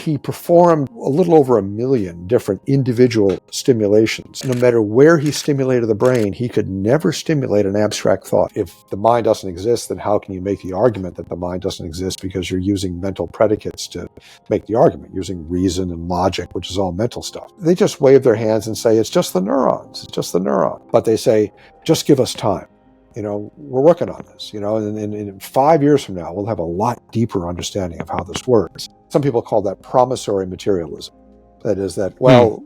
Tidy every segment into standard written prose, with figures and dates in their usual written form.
he performed a little over 1 million different individual stimulations. No matter where he stimulated the brain, he could never stimulate an abstract thought. If the mind doesn't exist, then how can you make the argument that the mind doesn't exist? Because you're using mental predicates to make the argument, using reason and logic, which is all mental stuff. They just wave their hands and say, it's just the neurons, it's just the neuron. But they say, just give us time. We're working on this, and in 5 years from now, we'll have a lot deeper understanding of how this works. Some people call that promissory materialism. That is that,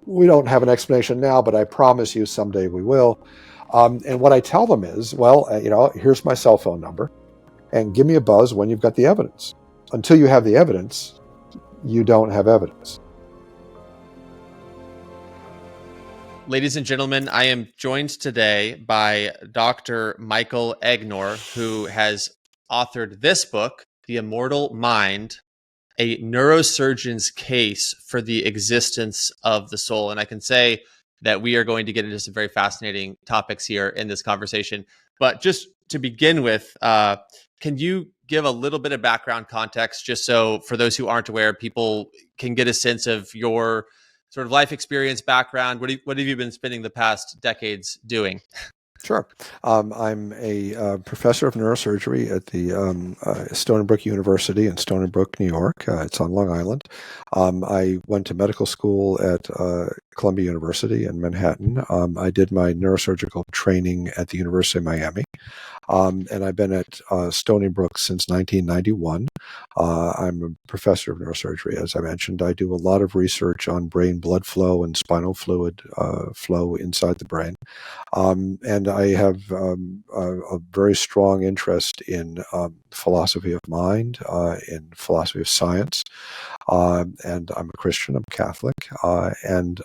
we don't have an explanation now, but I promise you someday we will. And what I tell them is, here's my cell phone number, and give me a buzz when you've got the evidence. Until you have the evidence, you don't have evidence. Ladies and gentlemen, I am joined today by Dr. Michael Egnor, who has authored this book, The Immortal Mind, a neurosurgeon's case for the existence of the soul. And I can say that we are going to get into some very fascinating topics here in this conversation. But just to begin with, can you give a little bit of background context, just so for those who aren't aware, people can get a sense of your sort of life experience, background? What have you been spending the past decades doing? Sure. I'm a professor of neurosurgery at the Stony Brook University in Stony Brook, New York. It's on Long Island. I went to medical school at Columbia University in Manhattan. I did my neurosurgical training at the University of Miami. And I've been at Stony Brook since 1991. I'm a professor of neurosurgery, as I mentioned. I do a lot of research on brain blood flow and spinal fluid flow inside the brain. And I have a very strong interest in philosophy of mind, in philosophy of science. And I'm a Christian, I'm Catholic. And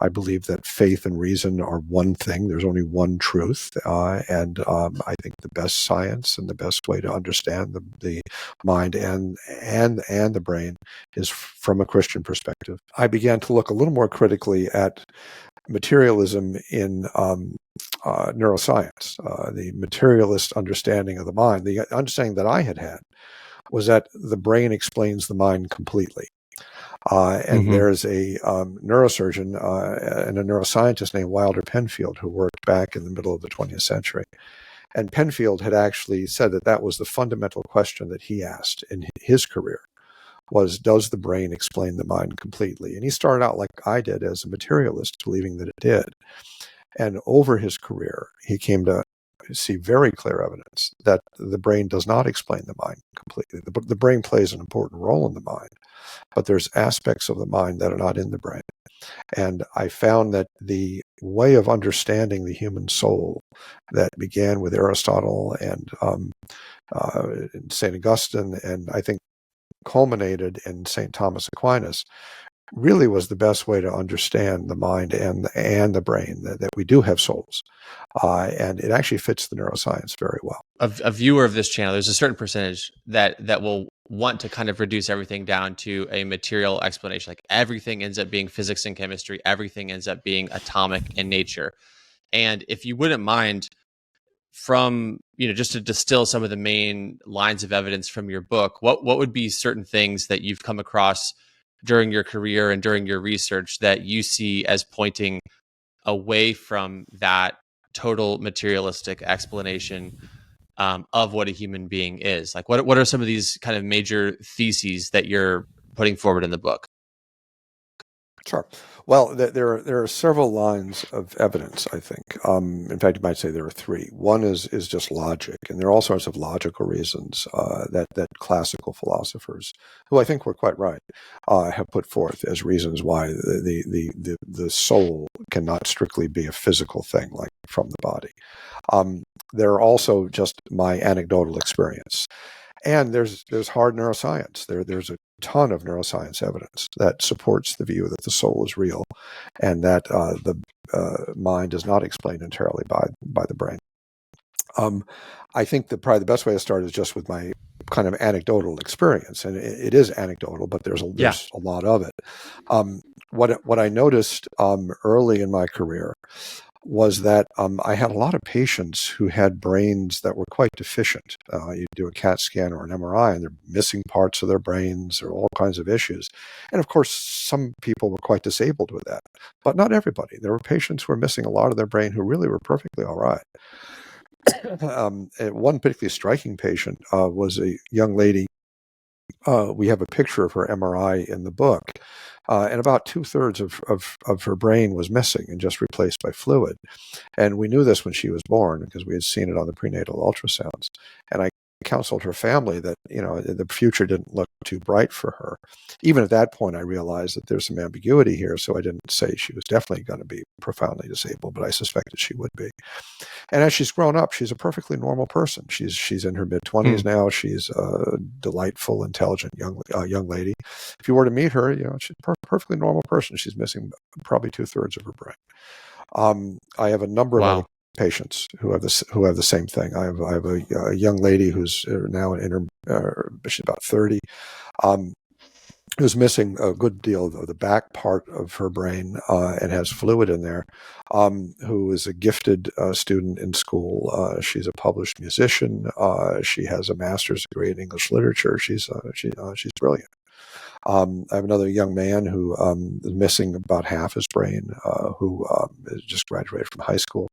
I believe that faith and reason are one thing. There's only one truth. And I think the best science and the best way to understand the mind and the brain is from a Christian perspective. I began to look a little more critically at materialism in neuroscience. The materialist understanding of the mind, the understanding that I had was that the brain explains the mind completely. And there's a neurosurgeon and a neuroscientist named Wilder Penfield who worked back in the middle of the 20th century. And Penfield had actually said that was the fundamental question that he asked in his career, was, does the brain explain the mind completely? And he started out like I did as a materialist, believing that it did. And over his career, he came to see very clear evidence that the brain does not explain the mind completely. The brain plays an important role in the mind, but there's aspects of the mind that are not in the brain. And I found that the way of understanding the human soul that began with Aristotle and St. Augustine, and I think culminated in St. Thomas Aquinas, really was the best way to understand the mind and the brain, that we do have souls. And it actually fits the neuroscience very well. A viewer of this channel, there's a certain percentage that will want to kind of reduce everything down to a material explanation. Like everything ends up being physics and chemistry. Everything ends up being atomic in nature. And if you wouldn't mind, from, just to distill some of the main lines of evidence from your book, what would be certain things that you've come across during your career and during your research that you see as pointing away from that total materialistic explanation of what a human being is? Like, what are some of these kind of major theses that you're putting forward in the book? Sure. Well, there are several lines of evidence, I think. In fact, you might say there are three. One is just logic, and there are all sorts of logical reasons that classical philosophers, who I think were quite right, have put forth as reasons why the soul cannot strictly be a physical thing, like from the body. There are also just my anecdotal experience. And there's hard neuroscience. There's a ton of neuroscience evidence that supports the view that the soul is real, and that the mind is not explained entirely by the brain. I think that probably the best way to start is just with my kind of anecdotal experience, and it is anecdotal, but there's a lot of it. What I noticed early in my career was that I had a lot of patients who had brains that were quite deficient. You do a CAT scan or an MRI, and they're missing parts of their brains, or all kinds of issues. And of course, some people were quite disabled with that, but not everybody. There were patients who were missing a lot of their brain who really were perfectly all right. And one particularly striking patient was a young lady. We have a picture of her MRI in the book, and about 2/3 of her brain was missing and just replaced by fluid. And we knew this when she was born because we had seen it on the prenatal ultrasounds. And I counseled her family that, the future didn't look too bright for her. Even at that point, I realized that there's some ambiguity here, so I didn't say she was definitely going to be profoundly disabled, but I suspected she would be. And as she's grown up, she's a perfectly normal person. She's in her mid-20s now. She's a delightful, intelligent young lady. If you were to meet her, she's a perfectly normal person. She's missing probably 2/3 of her brain. I have a number of other patients who have the same thing. I have a young lady who's now she's about 30. Who's missing a good deal of the back part of her brain and has fluid in there, who is a gifted student in school. She's a published musician. She has a master's degree in English literature. She's brilliant. I have another young man who is missing about half his brain, who just graduated from high school,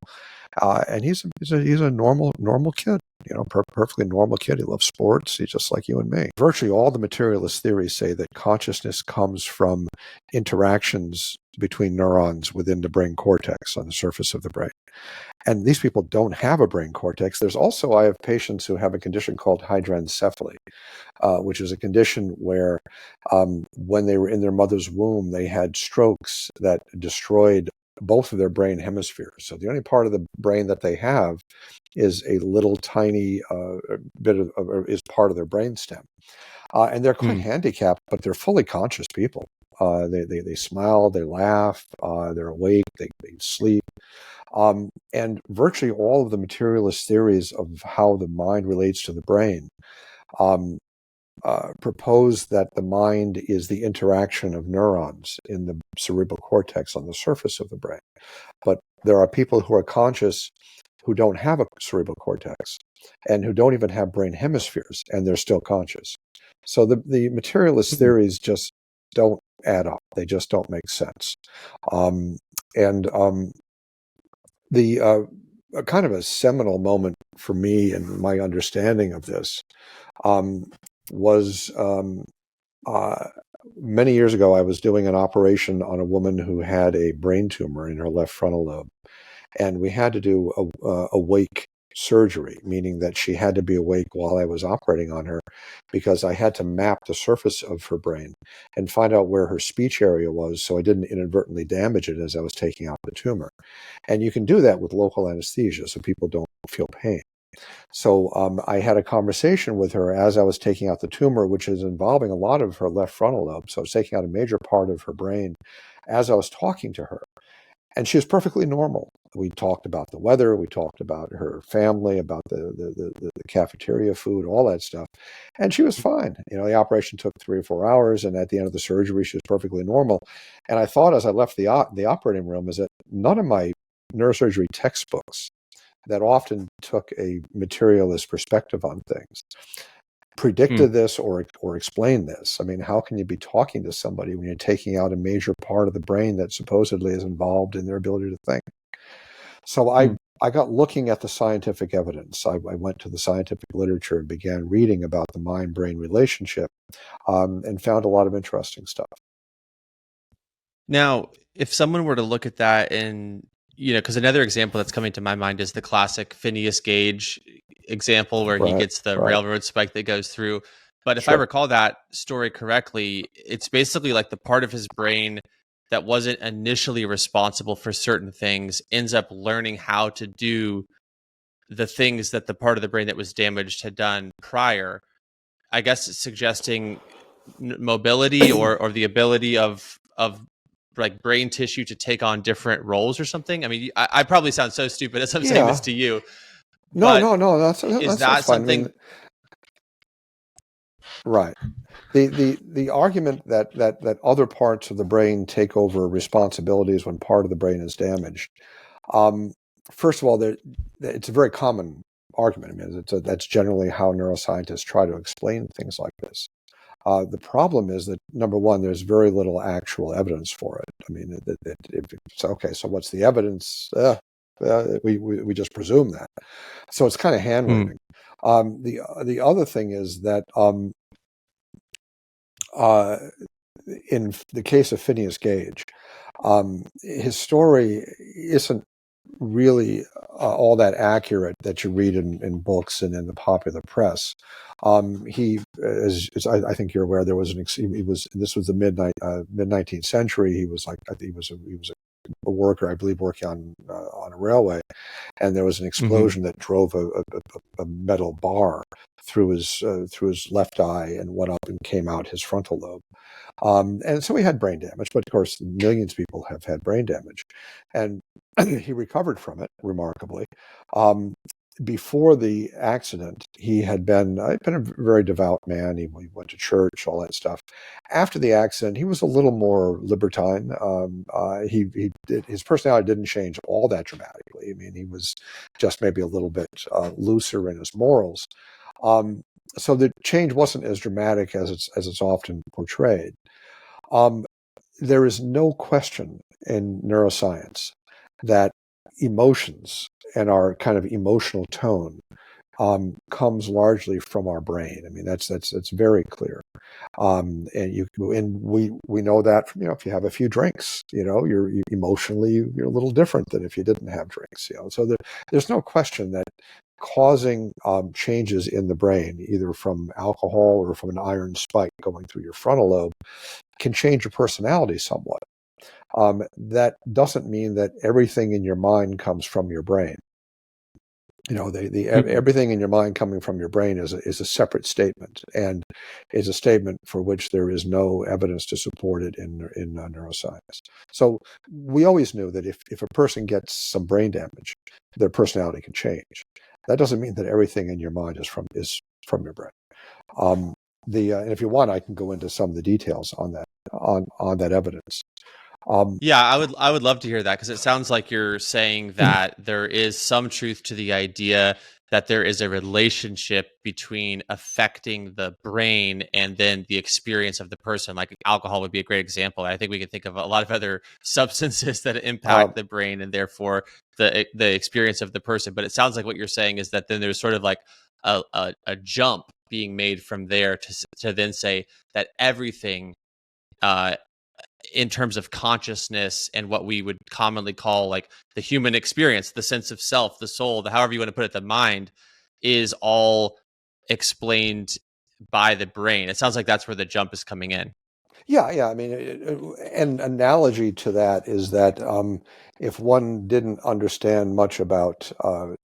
and he's a normal kid. Perfectly normal kid. He loves sports. He's just like you and me. Virtually all the materialist theories say that consciousness comes from interactions between neurons within the brain cortex on the surface of the brain. And these people don't have a brain cortex. I have patients who have a condition called hydranencephaly, which is a condition where when they were in their mother's womb, they had strokes that destroyed both of their brain hemispheres. So the only part of the brain that they have is a little tiny bit is part of their brainstem. And they're quite handicapped, but they're fully conscious people. They smile, they laugh, they're awake, they sleep. And virtually all of the materialist theories of how the mind relates to the brain propose that the mind is the interaction of neurons in the cerebral cortex on the surface of the brain. But there are people who are conscious who don't have a cerebral cortex and who don't even have brain hemispheres, and they're still conscious. So the materialist theories just don't add up. They just don't make sense. The kind of a seminal moment for me and my understanding of this was many years ago. I was doing an operation on a woman who had a brain tumor in her left frontal lobe, and we had to do a awake surgery, meaning that she had to be awake while I was operating on her, because I had to map the surface of her brain and find out where her speech area was, so I didn't inadvertently damage it as I was taking out the tumor. And you can do that with local anesthesia, so people don't feel pain. So I had a conversation with her as I was taking out the tumor, which is involving a lot of her left frontal lobe. So I was taking out a major part of her brain as I was talking to her. And she was perfectly normal. We talked about the weather. We talked about her family, about the cafeteria food, all that stuff. And she was fine. The operation took 3 or 4 hours. And at the end of the surgery, she was perfectly normal. And I thought as I left the operating room is that none of my neurosurgery textbooks that often took a materialist perspective on things predicted this or explained this. I mean, how can you be talking to somebody when you're taking out a major part of the brain that supposedly is involved in their ability to think? So I got looking at the scientific evidence. I went to the scientific literature and began reading about the mind-brain relationship, and found a lot of interesting stuff. Now, if someone were to look at that and, because another example that's coming to my mind is the classic Phineas Gage example where he gets the railroad spike that goes through. But if I recall that story correctly, it's basically like the part of his brain that wasn't initially responsible for certain things ends up learning how to do the things that the part of the brain that was damaged had done prior. I guess it's suggesting mobility or the ability of like brain tissue to take on different roles or something. I mean, I probably sound so stupid as I'm saying this to you. No, that's that something? I mean, right. The argument that other parts of the brain take over responsibilities when part of the brain is damaged First of all, it's a very common argument. I mean, that's generally how neuroscientists try to explain things like this. The problem is that, number one, there's very little actual evidence for it. I mean, okay, so what's the evidence? We just presume that. So it's kind of hand waving. The other thing is that in the case of Phineas Gage, his story isn't really all that accurate that you read in books and in the popular press. He, as I think you're aware, there was this was the mid 19th century. He was a worker, I believe, working on a railway, and there was an explosion that drove a metal bar through his left eye and went up and came out his frontal lobe. And so he had brain damage, but of course, millions of people have had brain damage. And he recovered from it remarkably. Before the accident, he had been a very devout man. He went to church, all that stuff. After the accident, he was a little more libertine. His personality didn't change all that dramatically. I mean, he was just maybe a little bit looser in his morals. So the change wasn't as dramatic as it's often portrayed. There is no question in neuroscience that emotions and our kind of emotional tone comes largely from our brain. I mean, that's very clear. And we know that from, if you have a few drinks, you're emotionally, you're a little different than if you didn't have drinks. So there's no question that causing changes in the brain, either from alcohol or from an iron spike going through your frontal lobe, can change your personality somewhat. That doesn't mean that everything in your mind comes from your brain. Everything in your mind coming from your brain is a separate statement, and is a statement for which there is no evidence to support it in neuroscience. So we always knew that if a person gets some brain damage, their personality can change. That doesn't mean that everything in your mind is from your brain. And if you want, I can go into some of the details on that evidence. Yeah, I would love to hear that, because it sounds like you're saying that there is some truth to the idea that there is a relationship between affecting the brain and then the experience of the person. Like alcohol would be a great example. I think we can think of a lot of other substances that impact the brain and therefore the experience of the person. But it sounds like what you're saying is that then there's sort of like a jump being made from there to then say that everything in terms of consciousness and what we would commonly call like the human experience, the sense of self, the soul, however you want to put it, the mind, is all explained by the brain. It sounds like that's where the jump is coming in. Yeah. I mean, an analogy to that is that if one didn't understand much about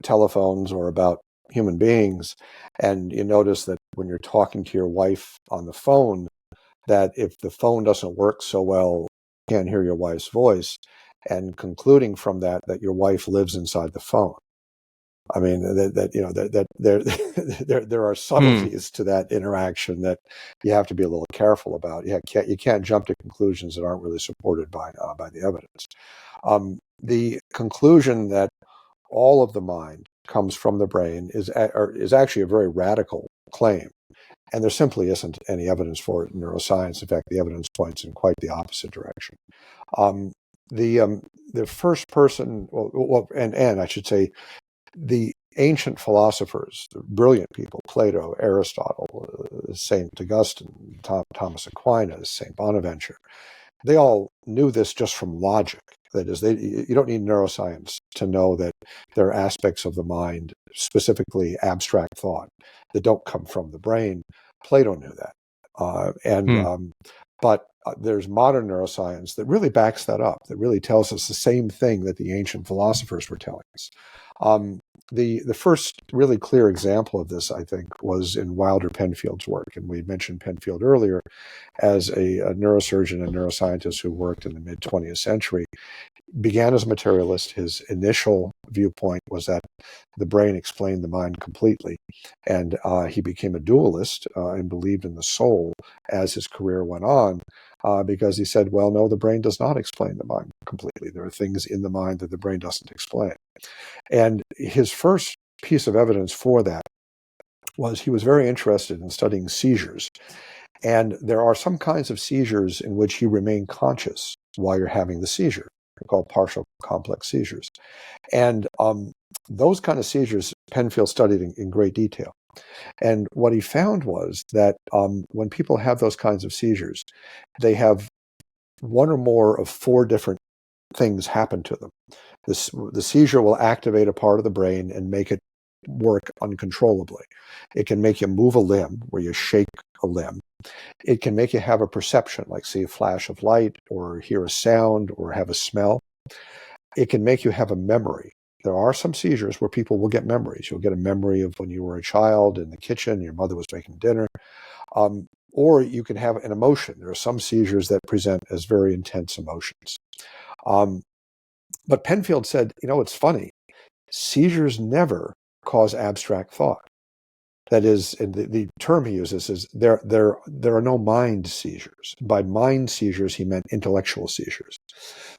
telephones or about human beings, and you notice that when you're talking to your wife on the phone, that if the phone doesn't work so well, you can't hear your wife's voice, and concluding from that your wife lives inside the phone. I mean, there are subtleties to that interaction that you have to be a little careful about. You can't jump to conclusions that aren't really supported by the evidence. The conclusion that all of the mind comes from the brain is actually a very radical claim. And there simply isn't any evidence for it in neuroscience. In fact, the evidence points in quite the opposite direction. The first person, and I should say, the ancient philosophers, the brilliant people, Plato, Aristotle, Saint Augustine, Thomas Aquinas, Saint Bonaventure, they all knew this just from logic. That is, you don't need neuroscience to know that there are aspects of the mind, specifically abstract thought, that don't come from the brain. Plato knew that. But there's modern neuroscience that really backs that up, that really tells us the same thing that the ancient philosophers were telling us. The first really clear example of this, I think, was in Wilder Penfield's work. And we mentioned Penfield earlier as a neurosurgeon and neuroscientist who worked in the mid-20th century. began as a materialist. His initial viewpoint was that the brain explained the mind completely, and he became a dualist and believed in the soul as his career went on, because he said, well, no, the brain does not explain the mind completely. There are things in the mind that the brain doesn't explain. And his first piece of evidence for that was he was very interested in studying seizures. And there are some kinds of seizures in which you remain conscious while you're having the seizure. They're called partial complex seizures. And those kind of seizures, Penfield studied in great detail. And what he found was that when people have those kinds of seizures, they have one or more of four different things happen to them. The seizure will activate a part of the brain and make it work uncontrollably. It can make you move a limb, where you shake a limb. It can make you have a perception, like see a flash of light, or hear a sound, or have a smell. It can make you have a memory. There are some seizures where people will get memories. You'll get a memory of when you were a child in the kitchen, your mother was making dinner. Or you can have an emotion. There are some seizures that present as very intense emotions. But Penfield said, it's funny. Seizures never cause abstract thought. That is, and the term he uses is there are no mind seizures. By mind seizures, he meant intellectual seizures.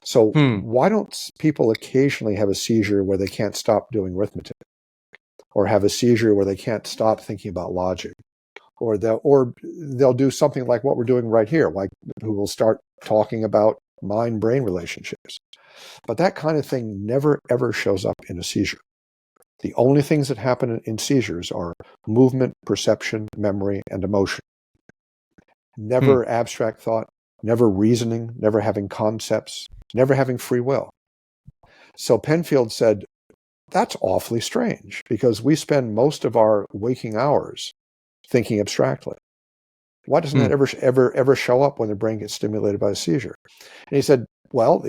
So why don't people occasionally have a seizure where they can't stop doing arithmetic, or have a seizure where they can't stop thinking about logic, or they'll do something like what we're doing right here, like who will start talking about mind-brain relationships. But that kind of thing never, ever shows up in a seizure. The only things that happen in seizures are movement, perception, memory, and emotion. Never abstract thought, never reasoning, never having concepts, never having free will. So Penfield said, that's awfully strange, because we spend most of our waking hours thinking abstractly. Why doesn't that ever show up when the brain gets stimulated by a seizure? And he said, well,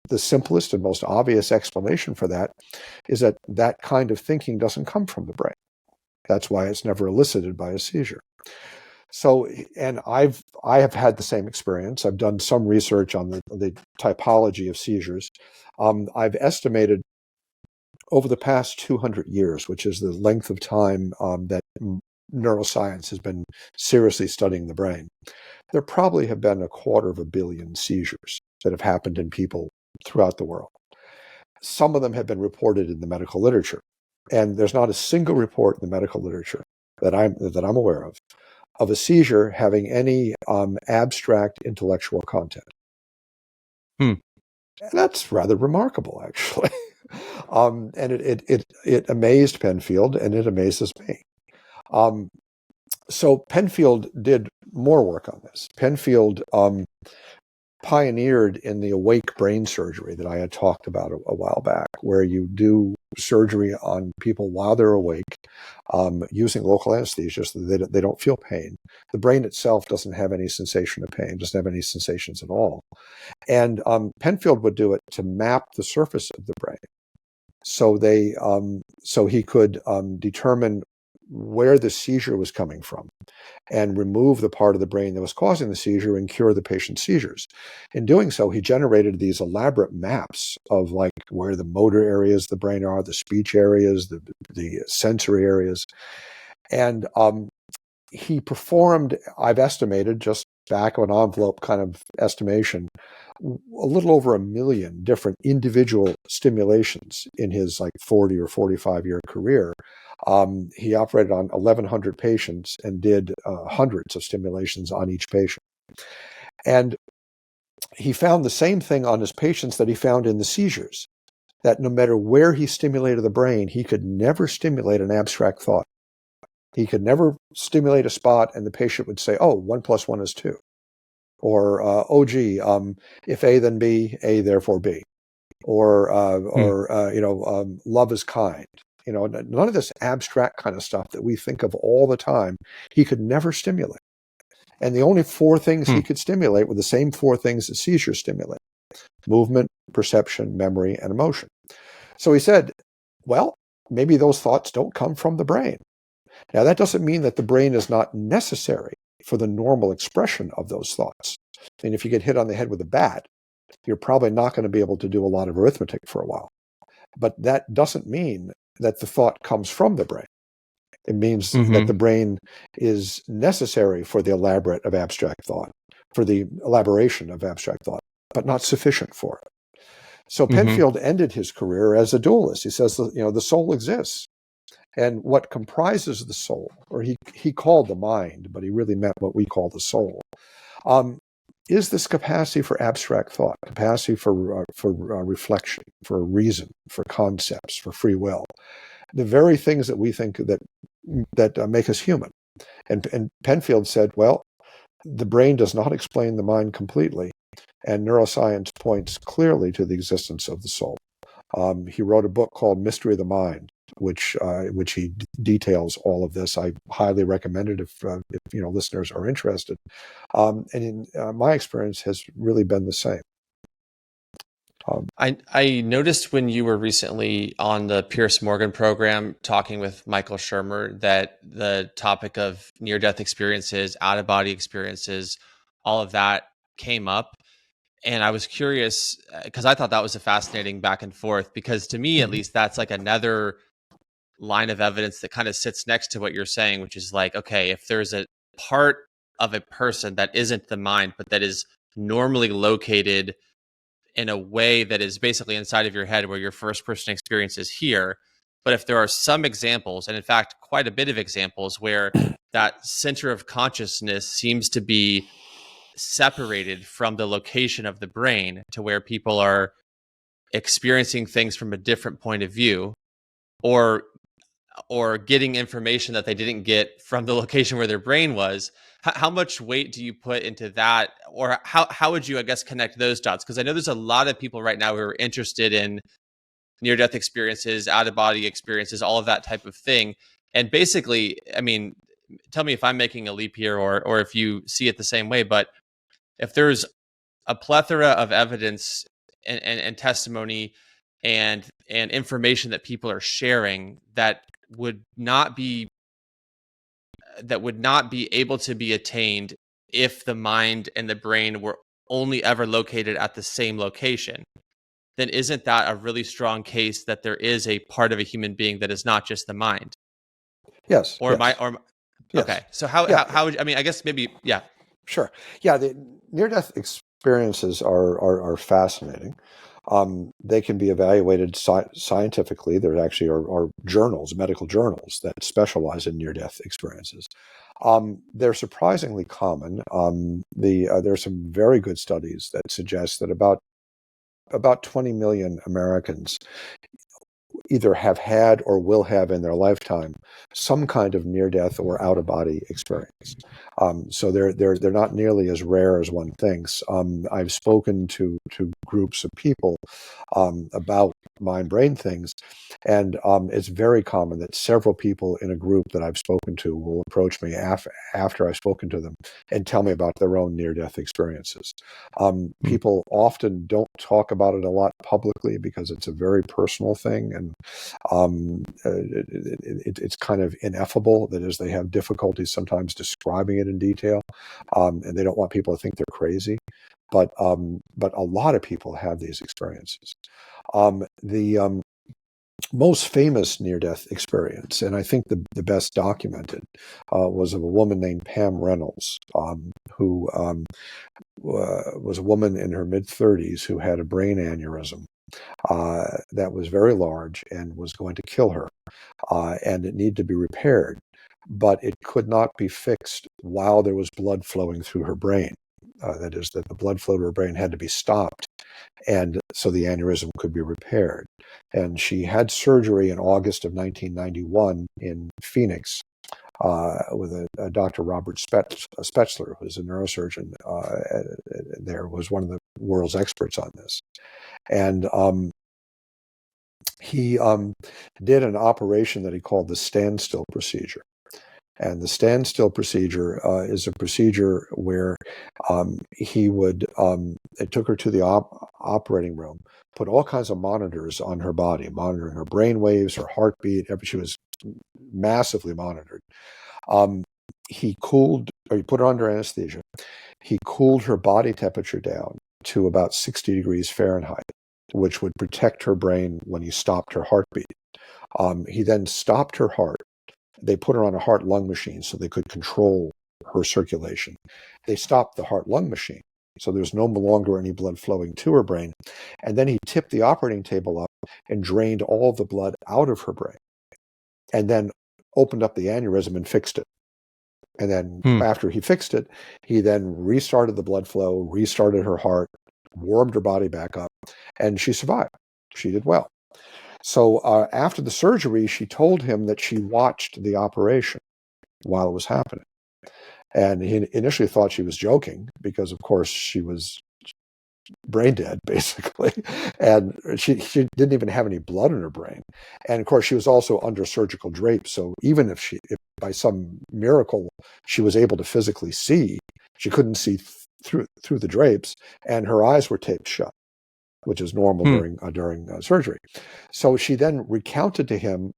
the simplest and most obvious explanation for that is that kind of thinking doesn't come from the brain. That's why it's never elicited by a seizure. So, and I have had the same experience. I've done some research on the typology of seizures. I've estimated over the past 200 years, which is the length of time that neuroscience has been seriously studying the brain, there probably have been 250 million seizures that have happened in people throughout the world. Some of them have been reported in the medical literature, and there's not a single report in the medical literature that I'm aware of a seizure having any abstract intellectual content. And that's rather remarkable, actually. And it amazed Penfield, and it amazes me. So Penfield did more work on this. Penfield pioneered in the awake brain surgery that I had talked about a while back, where you do surgery on people while they're awake, using local anesthesia so that they don't feel pain. The brain itself doesn't have any sensation of pain, doesn't have any sensations at all. And Penfield would do it to map the surface of the brain. So he could determine where the seizure was coming from and remove the part of the brain that was causing the seizure and cure the patient's seizures. In doing so, he generated these elaborate maps of like where the motor areas of the brain are, the speech areas, the sensory areas. And he performed, I've estimated, just back of an envelope kind of estimation, a little over 1 million different individual stimulations in his like 40 or 45-year career. He operated on 1,100 patients and did hundreds of stimulations on each patient. And he found the same thing on his patients that he found in the seizures, that no matter where he stimulated the brain, he could never stimulate an abstract thought. He could never stimulate a spot and the patient would say, 1 + 1 is 2. Or, if A then B, A therefore B. Or love is kind. None of this abstract kind of stuff that we think of all the time, he could never stimulate. And the only 4 things he could stimulate were the same 4 things that seizures stimulate: movement, perception, memory, and emotion. So he said, well, maybe those thoughts don't come from the brain. Now, that doesn't mean that the brain is not necessary for the normal expression of those thoughts. And if you get hit on the head with a bat, you're probably not going to be able to do a lot of arithmetic for a while. But that doesn't mean that the thought comes from the brain. It means that the brain is necessary for the elaboration of abstract thought, but not sufficient for it. So Penfield ended his career as a dualist. He says, the soul exists. And what comprises the soul, or he called the mind, but he really meant what we call the soul, is this capacity for abstract thought, capacity for reflection, for reason, for concepts, for free will. The very things that we think that make us human. And Penfield said, well, the brain does not explain the mind completely, and neuroscience points clearly to the existence of the soul. He wrote a book called Mystery of the Mind, which he details all of this. I highly recommend it if listeners are interested. And in my experience has really been the same. I noticed when you were recently on the Pierce Morgan program talking with Michael Shermer that the topic of near-death experiences, out-of-body experiences, all of that came up. And I was curious because I thought that was a fascinating back and forth, because to me, at least, that's like another line of evidence that kind of sits next to what you're saying, which is like, okay, if there's a part of a person that isn't the mind, but that is normally located in a way that is basically inside of your head where your first person experience is here. But if there are some examples, and in fact, quite a bit of examples, where that center of consciousness seems to be separated from the location of the brain to where people are experiencing things from a different point of view, or getting information that they didn't get from the location where their brain was, how much weight do you put into that? Or how would you, I guess, connect those dots? Because I know there's a lot of people right now who are interested in near-death experiences, out-of-body experiences, all of that type of thing. And basically, I mean, tell me if I'm making a leap here or if you see it the same way, but if there's a plethora of evidence and testimony and information that people are sharing that would not be able to be attained if the mind and the brain were only ever located at the same location, then isn't that a really strong case that there is a part of a human being that is not just the mind? Yes. Or yes. Yes. Okay. So how would you, I mean, I guess maybe, yeah. Sure. Yeah. The near-death experiences are fascinating. They can be evaluated scientifically. There actually are journals, medical journals, that specialize in near-death experiences. They're surprisingly common. There are some very good studies that suggest that about 20 million Americans either have had or will have in their lifetime some kind of near-death or out-of-body experience. So they're not nearly as rare as one thinks. I've spoken to groups of people about mind-brain things, and it's very common that several people in a group that I've spoken to will approach me after I've spoken to them and tell me about their own near-death experiences. People often don't talk about it a lot publicly because it's a very personal thing, and it's kind of ineffable. That is, they have difficulty sometimes describing it in detail, and they don't want people to think they're crazy. But a lot of people have these experiences. The most famous near-death experience, and I think the best documented, was of a woman named Pam Reynolds, who was a woman in her mid-30s who had a brain aneurysm that was very large and was going to kill her, and it needed to be repaired, but it could not be fixed while there was blood flowing through her brain. That is, that the blood flow to her brain had to be stopped, and so the aneurysm could be repaired. And she had surgery in August of 1991 in Phoenix with a Dr. Robert Spetzler, who's a neurosurgeon there, was one of the world's experts on this. And he did an operation that he called the standstill procedure. And the standstill procedure is a procedure where it took her to the operating room, put all kinds of monitors on her body, monitoring her brain waves, her heartbeat. She was massively monitored. He put her under anesthesia. He cooled her body temperature down to about 60 degrees Fahrenheit, which would protect her brain when he stopped her heartbeat. He then stopped her heart. They put her on a heart-lung machine so they could control her circulation. They stopped the heart-lung machine, so there's no longer any blood flowing to her brain. And then he tipped the operating table up and drained all the blood out of her brain, and then opened up the aneurysm and fixed it. And then after he fixed it, he then restarted the blood flow, restarted her heart, warmed her body back up, and she survived. She did well. So after the surgery, she told him that she watched the operation while it was happening. And he initially thought she was joking because, of course, she was brain dead, basically. And she didn't even have any blood in her brain. And, of course, she was also under surgical drape. So even if by some miracle she was able to physically see, she couldn't see through the drapes, and her eyes were taped shut, which is normal during surgery. So she then recounted to him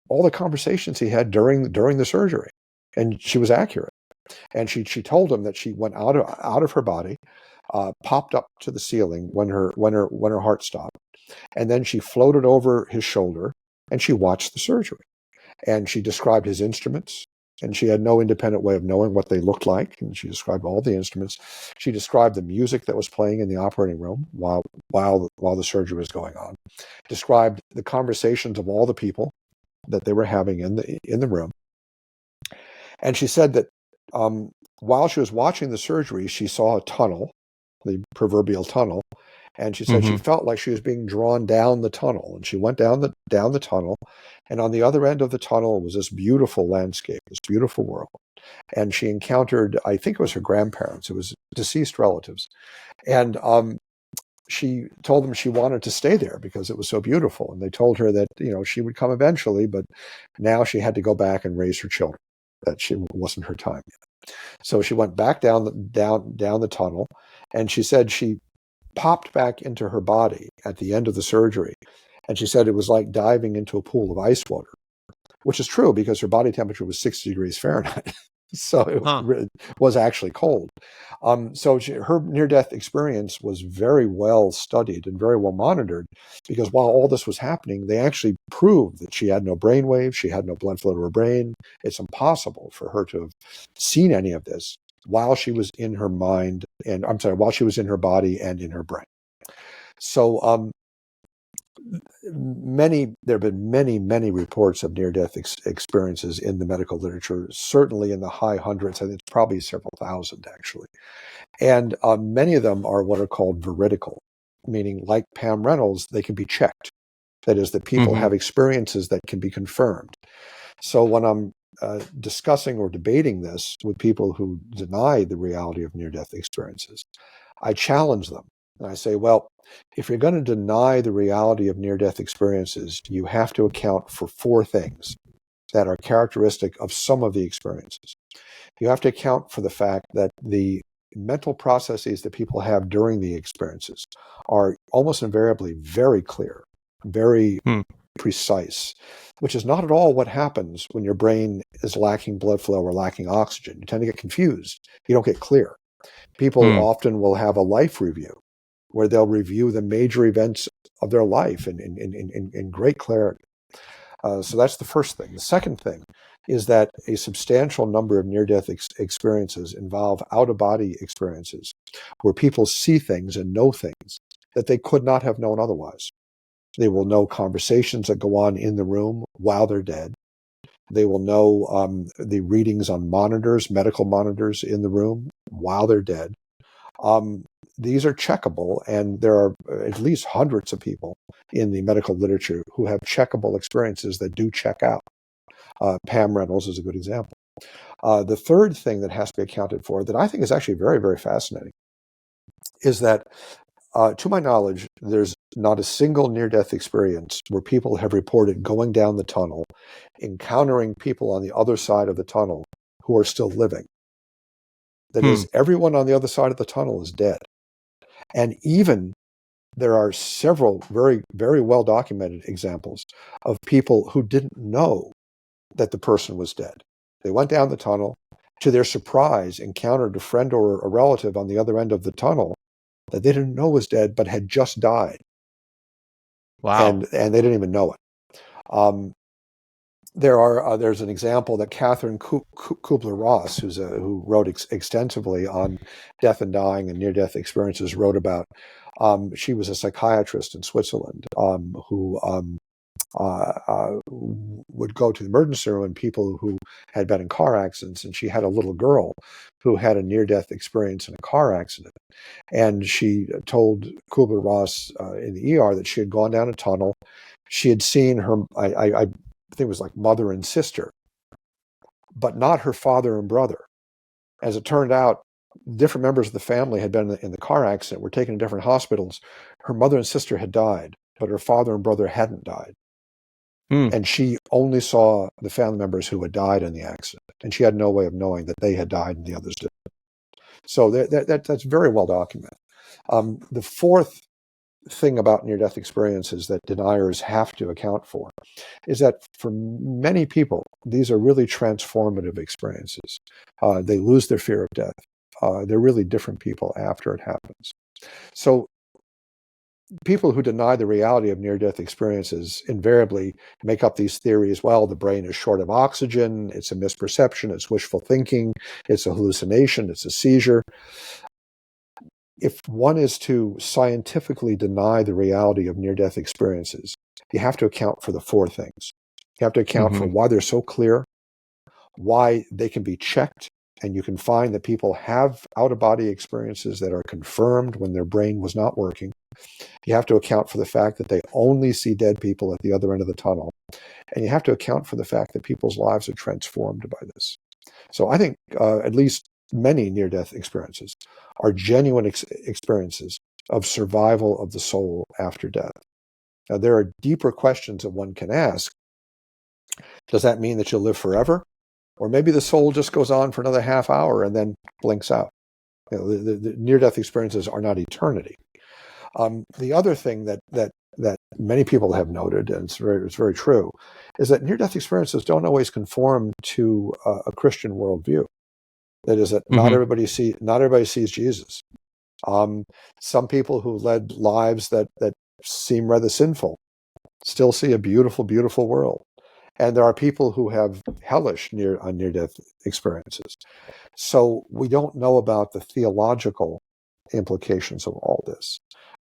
all the conversations he had during the surgery, and she was accurate. And she told him that she went out of her body, popped up to the ceiling when her heart stopped, and then she floated over his shoulder and she watched the surgery. And she described his instruments, and she had no independent way of knowing what they looked like. And she described all the instruments. She described the music that was playing in the operating room while the surgery was going on. Described the conversations of all the people that they were having in the room. And she said that while she was watching the surgery, she saw a tunnel, the proverbial tunnel, and she said she felt like she was being drawn down the tunnel. And she went down the tunnel, and on the other end of the tunnel was this beautiful landscape, this beautiful world. And she encountered, I think it was her grandparents, it was deceased relatives, and she told them she wanted to stay there because it was so beautiful. And they told her that she would come eventually, but now she had to go back and raise her children. That wasn't her time yet. So she went back down the tunnel, and she said she popped back into her body at the end of the surgery, and she said it was like diving into a pool of ice water, which is true because her body temperature was 60 degrees Fahrenheit. So it was actually cold. So her near-death experience was very well studied and very well monitored, because while all this was happening, they actually proved that she had no brain waves, she had no blood flow to her brain. It's impossible for her to have seen any of this while she was in her mind, and while she was in her body and in her brain. So there have been many reports of near-death experiences in the medical literature, certainly in the high hundreds. I think it's probably several thousand, actually. And many of them are what are called veridical, meaning, like Pam Reynolds, they can be checked. That is, that people have experiences that can be confirmed. So when I'm discussing or debating this with people who deny the reality of near-death experiences, I challenge them. And I say, well, if you're going to deny the reality of near-death experiences, you have to account for four things that are characteristic of some of the experiences. You have to account for the fact that the mental processes that people have during the experiences are almost invariably very clear, very precise, which is not at all what happens when your brain is lacking blood flow or lacking oxygen. You tend to get confused. You don't get clear. People often will have a life review where they'll review the major events of their life in great clarity. So that's the first thing. The second thing is that a substantial number of near-death experiences involve out-of-body experiences where people see things and know things that they could not have known otherwise. They will know conversations that go on in the room while they're dead. They will know the readings on monitors, medical monitors in the room while they're dead. These are checkable, and there are at least hundreds of people in the medical literature who have checkable experiences that do check out. Pam Reynolds is a good example. The third thing that has to be accounted for, that I think is actually very, very fascinating, is that, to my knowledge, there's not a single near-death experience where people have reported going down the tunnel, encountering people on the other side of the tunnel who are still living. That is, everyone on the other side of the tunnel is dead. And even there are several very, very well documented examples of people who didn't know that the person was dead. They went down the tunnel, to their surprise, encountered a friend or a relative on the other end of the tunnel that they didn't know was dead, but had just died. Wow. And they didn't even know it. There's an example that Catherine Kubler-Ross, who wrote extensively on death and dying and near-death experiences, wrote about. She was a psychiatrist in Switzerland who would go to the emergency room and people who had been in car accidents, and she had a little girl who had a near-death experience in a car accident. And she told Kubler-Ross in the ER that she had gone down a tunnel. She had seen her, I think it was like mother and sister, but not her father and brother. As it turned out, different members of the family had been in the car accident, were taken to different hospitals. Her mother and sister had died, but her father and brother hadn't died. And she only saw the family members who had died in the accident, and she had no way of knowing that they had died and the others didn't. So that's very well documented. The fourth thing about near-death experiences that deniers have to account for is that for many people, these are really transformative experiences. They lose their fear of death. They're really different people after it happens. So people who deny the reality of near-death experiences invariably make up these theories. Well, the brain is short of oxygen. It's a misperception. It's wishful thinking. It's a hallucination. It's a seizure. If one is to scientifically deny the reality of near-death experiences, you have to account for the four things. You have to account for why they're so clear, why they can be checked, and you can find that people have out-of-body experiences that are confirmed when their brain was not working. You have to account for the fact that they only see dead people at the other end of the tunnel. And you have to account for the fact that people's lives are transformed by this. So I think at least many near-death experiences are genuine experiences of survival of the soul after death. Now, there are deeper questions that one can ask. Does that mean that you'll live forever? Or maybe the soul just goes on for another half hour and then blinks out. The near-death experiences are not eternity. The other thing that many people have noted, and it's very true, is that near-death experiences don't always conform to a Christian worldview. That is, that not everybody sees Jesus. Some people who led lives that seem rather sinful still see a beautiful, beautiful world. And there are people who have hellish near-death experiences. So we don't know about the theological implications of all this.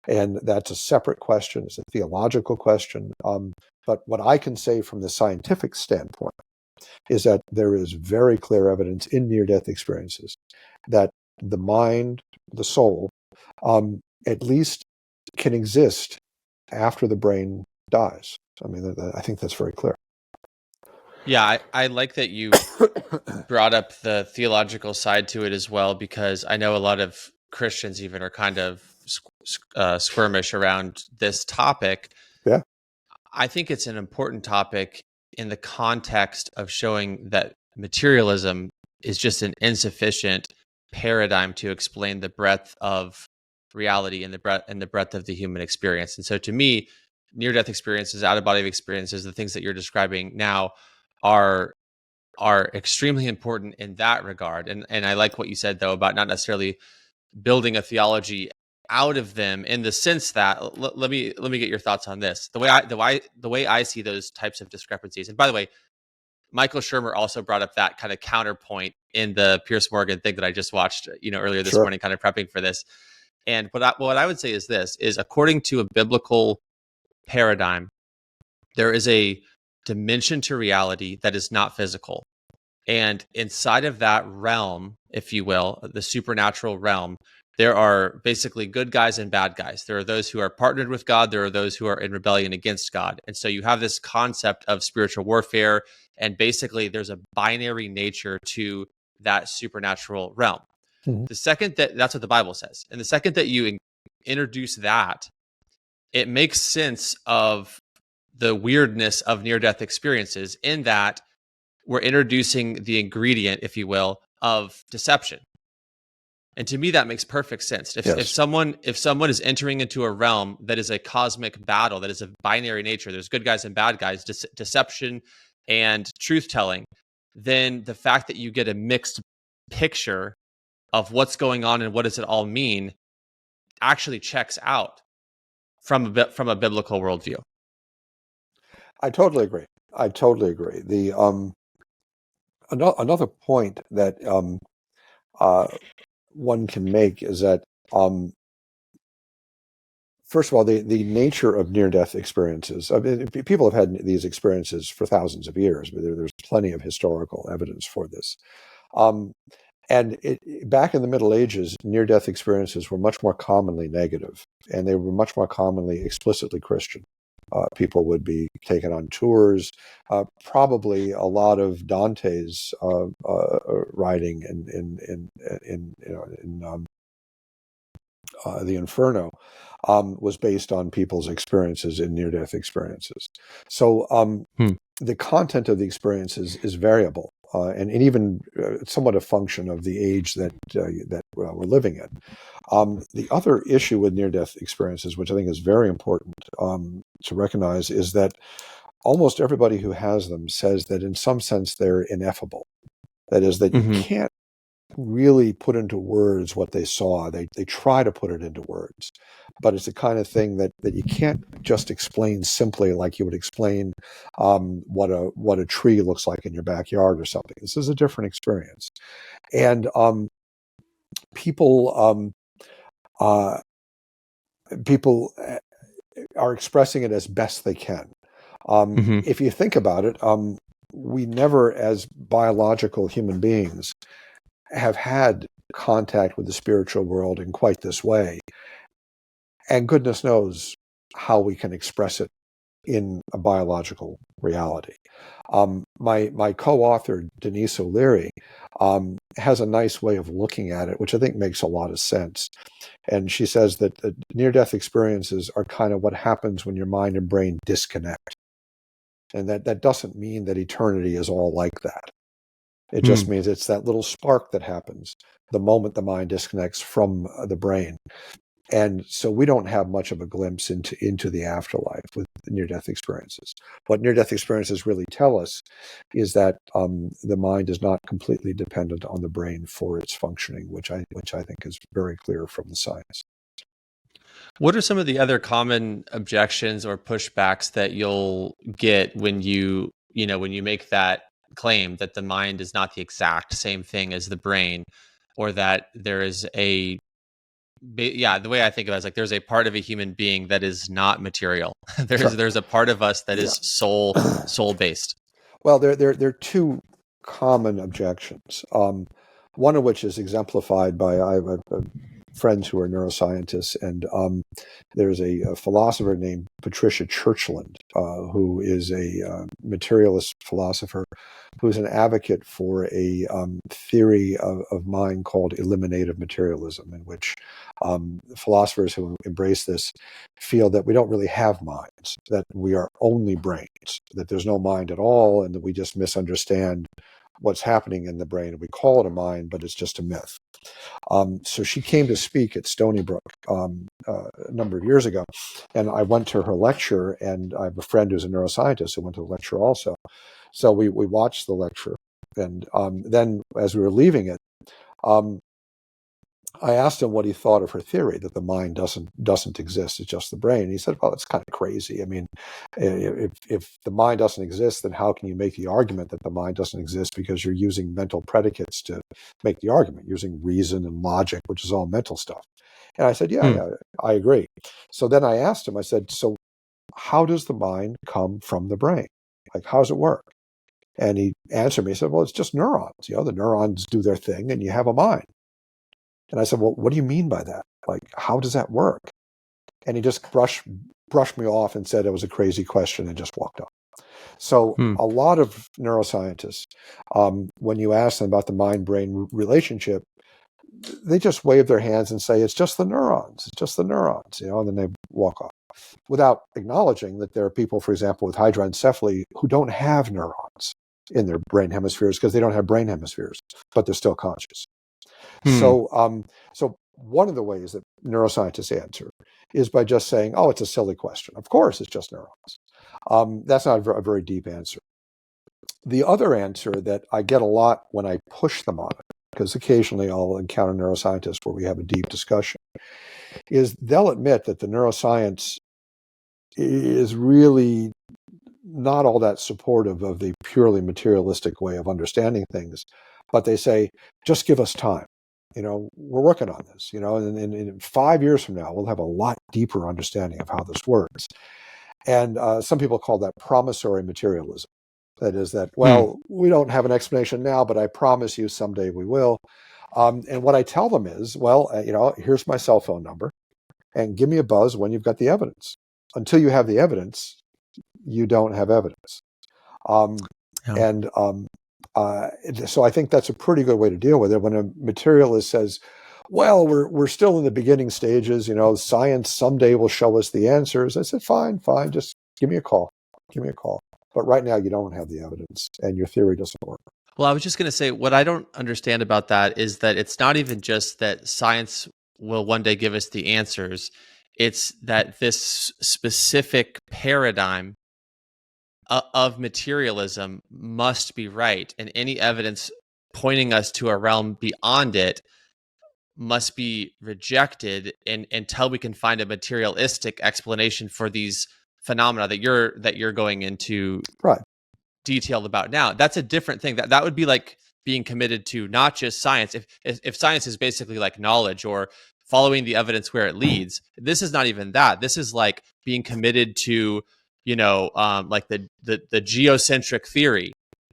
And that's a separate question. It's a theological question. But what I can say from the scientific standpoint is that there is very clear evidence in near-death experiences that the mind, the soul, at least can exist after the brain dies. I mean, I think that's very clear. Yeah, I like that you brought up the theological side to it as well, because I know a lot of Christians even are kind of squirmish around this topic. Yeah. I think it's an important topic in the context of showing that materialism is just an insufficient paradigm to explain the breadth of reality and the breadth of the human experience. And so to me, near-death experiences, out-of-body experiences, the things that you're describing now are extremely important in that regard. And I like what you said though about not necessarily building a theology out of them, in the sense that let me get your thoughts on this. The way I see those types of discrepancies. And by the way, Michael Shermer also brought up that kind of counterpoint in the Piers Morgan thing that I just watched, earlier this morning, kind of prepping for this. And what I would say is this: is according to a biblical paradigm, there is a dimension to reality that is not physical. And inside of that realm, if you will, the supernatural realm, there are basically good guys and bad guys. There are those who are partnered with God. There are those who are in rebellion against God. And so you have this concept of spiritual warfare. And basically, there's a binary nature to that supernatural realm. The second that's what the Bible says. And the second that you introduce that, it makes sense of the weirdness of near-death experiences, in that we're introducing the ingredient, if you will, of deception. And to me, that makes perfect sense. If someone is entering into a realm that is a cosmic battle, that is of binary nature, there's good guys and bad guys, deception and truth-telling, then the fact that you get a mixed picture of what's going on and what does it all mean actually checks out from a biblical worldview. I totally agree. I totally agree. The another point that one can make is that first of all, the nature of near-death experiences. I mean, people have had these experiences for thousands of years, but there's plenty of historical evidence for this. And back in the Middle Ages, near-death experiences were much more commonly negative, and they were much more commonly explicitly Christian. People would be taken on tours. Probably a lot of Dante's writing in the Inferno was based on people's experiences in near-death experiences. So the content of the experiences is variable. And even somewhat a function of the age that we're living in. The other issue with near-death experiences, which I think is very important to recognize, is that almost everybody who has them says that in some sense they're ineffable. That is, that you can't really put into words what they saw. They try to put it into words, but it's the kind of thing that you can't just explain simply like you would explain what a tree looks like in your backyard or something. This is a different experience, and people are expressing it as best they can. If you think about it, we never, as biological human beings, have had contact with the spiritual world in quite this way. And goodness knows how we can express it in a biological reality. My co-author, Denise O'Leary, has a nice way of looking at it, which I think makes a lot of sense. And she says that near-death experiences are kind of what happens when your mind and brain disconnect. And that doesn't mean that eternity is all like that. It just means it's that little spark that happens the moment the mind disconnects from the brain. And so we don't have much of a glimpse into the afterlife with near-death experiences. What near-death experiences really tell us is that the mind is not completely dependent on the brain for its functioning, which I think is very clear from the science. What are some of the other common objections or pushbacks that you'll get when you make that claim that the mind is not the exact same thing as the brain, or that there is the way I think of it is like there's a part of a human being that is not material. There's a part of us that is soul based. Well, there are two common objections. One of which is exemplified by I have friends who are neuroscientists, and there's a philosopher named Patricia Churchland, who is a materialist philosopher, who's an advocate for a theory of mind called eliminative materialism, in which philosophers who embrace this feel that we don't really have minds, that we are only brains, that there's no mind at all, and that we just misunderstand what's happening in the brain, and we call it a mind, but it's just a myth. So she came to speak at Stony Brook a number of years ago, and I went to her lecture, and I have a friend who's a neuroscientist who went to the lecture also. So we watched the lecture, and then as we were leaving it, I asked him what he thought of her theory that the mind doesn't exist, it's just the brain. And he said, well, it's kind of crazy. I mean, if the mind doesn't exist, then how can you make the argument that the mind doesn't exist, because you're using mental predicates to make the argument, using reason and logic, which is all mental stuff. And I said, yeah, I agree. So then I asked him, I said, so how does the mind come from the brain? Like, how does it work? And he answered me, he said, well, it's just neurons. The neurons do their thing and you have a mind. And I said, well, what do you mean by that? Like, how does that work? And he just brushed me off and said it was a crazy question and just walked off. So a lot of neuroscientists, when you ask them about the mind-brain relationship, they just wave their hands and say, it's just the neurons. It's just the neurons, and then they walk off without acknowledging that there are people, for example, with hydroencephaly who don't have neurons in their brain hemispheres because they don't have brain hemispheres, but they're still conscious. So one of the ways that neuroscientists answer is by just saying, oh, it's a silly question. Of course, it's just neurons. That's not a very deep answer. The other answer that I get a lot when I push them on it because occasionally I'll encounter neuroscientists where we have a deep discussion, is they'll admit that the neuroscience is really not all that supportive of the purely materialistic way of understanding things, but they say, just give us time. We're working on this, and in 5 years from now, we'll have a lot deeper understanding of how this works. And some people call that promissory materialism. That is that, well, we don't have an explanation now, but I promise you someday we will. And what I tell them is, well, here's my cell phone number, and give me a buzz when you've got the evidence. Until you have the evidence, you don't have evidence. So I think that's a pretty good way to deal with it. When a materialist says, well, we're still in the beginning stages, science someday will show us the answers. I said, fine, just give me a call. But right now you don't have the evidence and your theory doesn't work. Well, I was just going to say, what I don't understand about that is that it's not even just that science will one day give us the answers. It's that this specific paradigm of materialism must be right, and any evidence pointing us to a realm beyond it must be rejected until we can find a materialistic explanation for these phenomena that you're going into detail about now. That's a different thing. That would be like being committed to not just science. If science is basically like knowledge or following the evidence where it leads, this is not even that. This is like being committed to like the geocentric theory,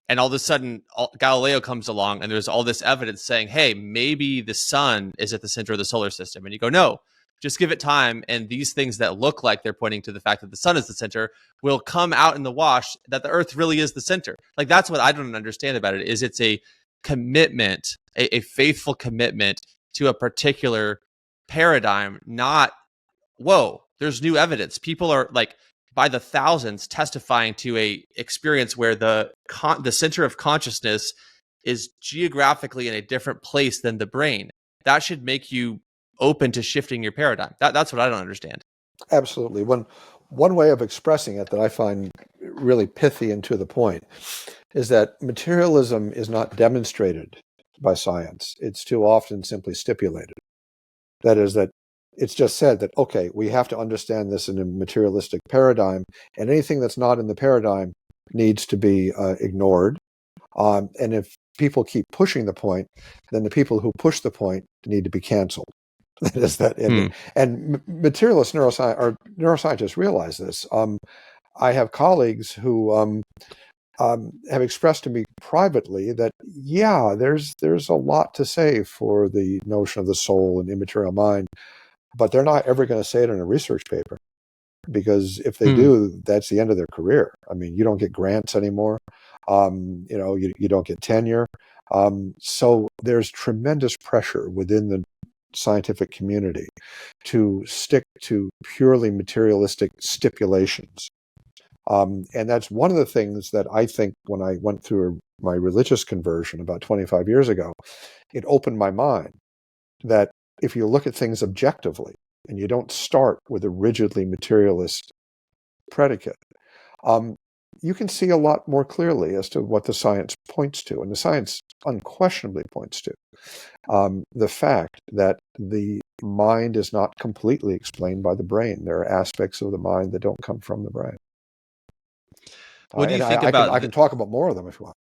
and all of a sudden Galileo comes along and there's all this evidence saying, hey, maybe the sun is at the center of the solar system, and you go, no, just give it time, and these things that look like they're pointing to the fact that the sun is the center will come out in the wash that the earth really is the center. Like, that's what I don't understand about it, is it's a commitment, a faithful commitment to a particular paradigm, not, whoa, there's new evidence. People are like by the thousands testifying to a experience where the center of consciousness is geographically in a different place than the brain. That should make you open to shifting your paradigm. That's what I don't understand. Absolutely. One way of expressing it that I find really pithy and to the point is that materialism is not demonstrated by science. It's too often simply stipulated. That is, that it's just said that, okay, we have to understand this in a materialistic paradigm, and anything that's not in the paradigm needs to be ignored. And if people keep pushing the point, then the people who push the point need to be canceled. That is that, and materialist neuroscientists realize this. I have colleagues who have expressed to me privately that, yeah, there's a lot to say for the notion of the soul and immaterial mind, but they're not ever going to say it in a research paper, because if they do, that's the end of their career. I mean, you don't get grants anymore. You don't get tenure. So there's tremendous pressure within the scientific community to stick to purely materialistic stipulations. And that's one of the things that I think when I went through my religious conversion about 25 years ago, it opened my mind that if you look at things objectively and you don't start with a rigidly materialist predicate, you can see a lot more clearly as to what the science points to. And the science unquestionably points to the fact that the mind is not completely explained by the brain. There are aspects of the mind that don't come from the brain. What do you think about? I can talk about more of them if you want.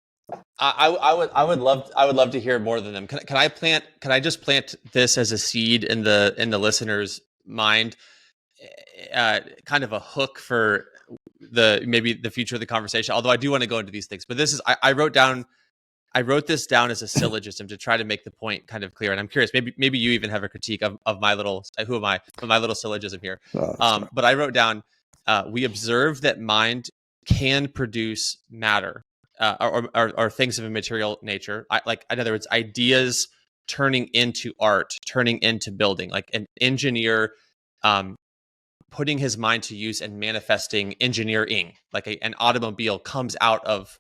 I would love to hear more than them. Can I just plant this as a seed in the listener's mind, kind of a hook for maybe the future of the conversation? Although I do want to go into these things, but this is I wrote this down as a syllogism to try to make the point kind of clear. And I'm curious, maybe you even have a critique of my little my little syllogism here. But I wrote down, we observe that mind can produce matter, or things of a material nature. Like, in other words, ideas turning into art, turning into building, like an engineer putting his mind to use and manifesting engineering, like an automobile comes out of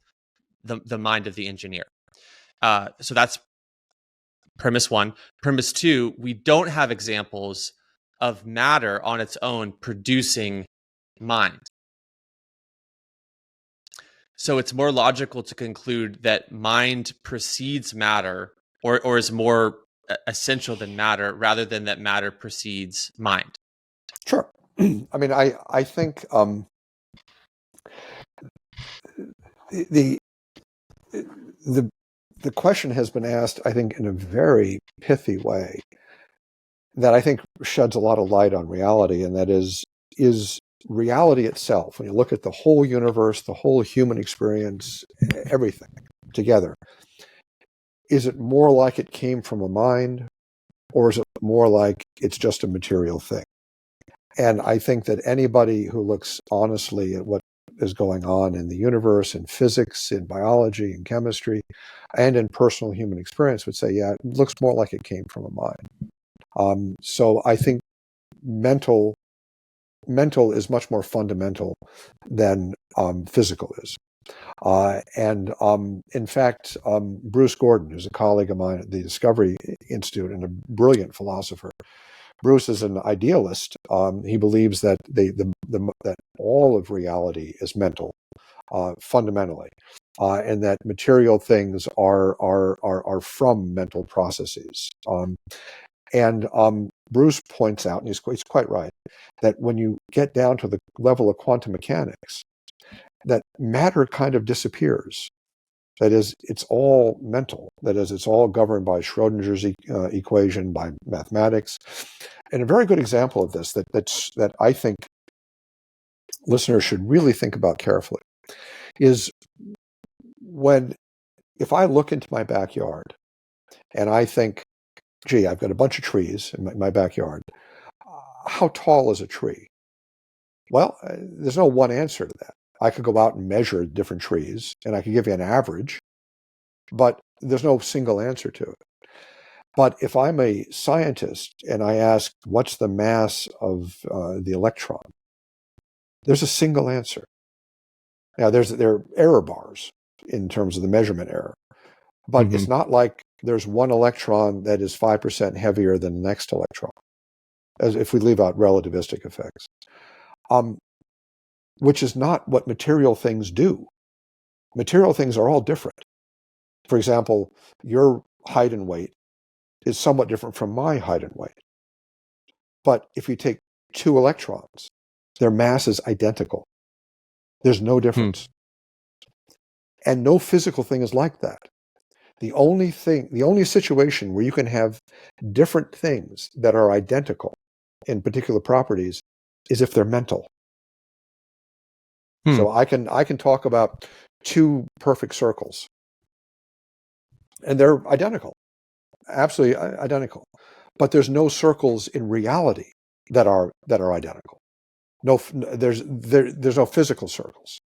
the mind of the engineer. So that's premise one. Premise two, we don't have examples of matter on its own producing mind. So it's more logical to conclude that mind precedes matter or is more essential than matter, rather than that matter precedes mind? Sure. I mean, I think the the question has been asked, I think, in a very pithy way that I think sheds a lot of light on reality, and that is reality itself, when you look at the whole universe, the whole human experience, everything together, is it more like it came from a mind, or is it more like it's just a material thing? And I think that anybody who looks honestly at what is going on in the universe, in physics, in biology, in chemistry, and in personal human experience would say, yeah, it looks more like it came from a mind. So I think mental is much more fundamental than physical is. And in fact, Bruce Gordon, who's a colleague of mine at the Discovery Institute and a brilliant philosopher, Bruce is an idealist. He believes that that all of reality is mental, fundamentally, and that material things are from mental processes. And Bruce points out, and he's quite right, that when you get down to the level of quantum mechanics, that matter kind of disappears. That is, it's all mental. That is, it's all governed by Schrodinger's equation, by mathematics. And a very good example of this that I think listeners should really think about carefully is if I look into my backyard and I think, gee, I've got a bunch of trees in my backyard. How tall is a tree? Well, there's no one answer to that. I could go out and measure different trees, and I could give you an average, but there's no single answer to it. But if I'm a scientist and I ask, what's the mass of the electron? There's a single answer. Now, there are error bars in terms of the measurement error, but it's not like there's one electron that is 5% heavier than the next electron, as if we leave out relativistic effects, which is not what material things do. Material things are all different. For example, your height and weight is somewhat different from my height and weight. But if you take two electrons, their mass is identical. There's no difference. And no physical thing is like that. The only situation where you can have different things that are identical in particular properties is if they're mental. So I can talk about two perfect circles, and they're identical, absolutely identical. But there's no circles in reality that are identical. There's no physical circles,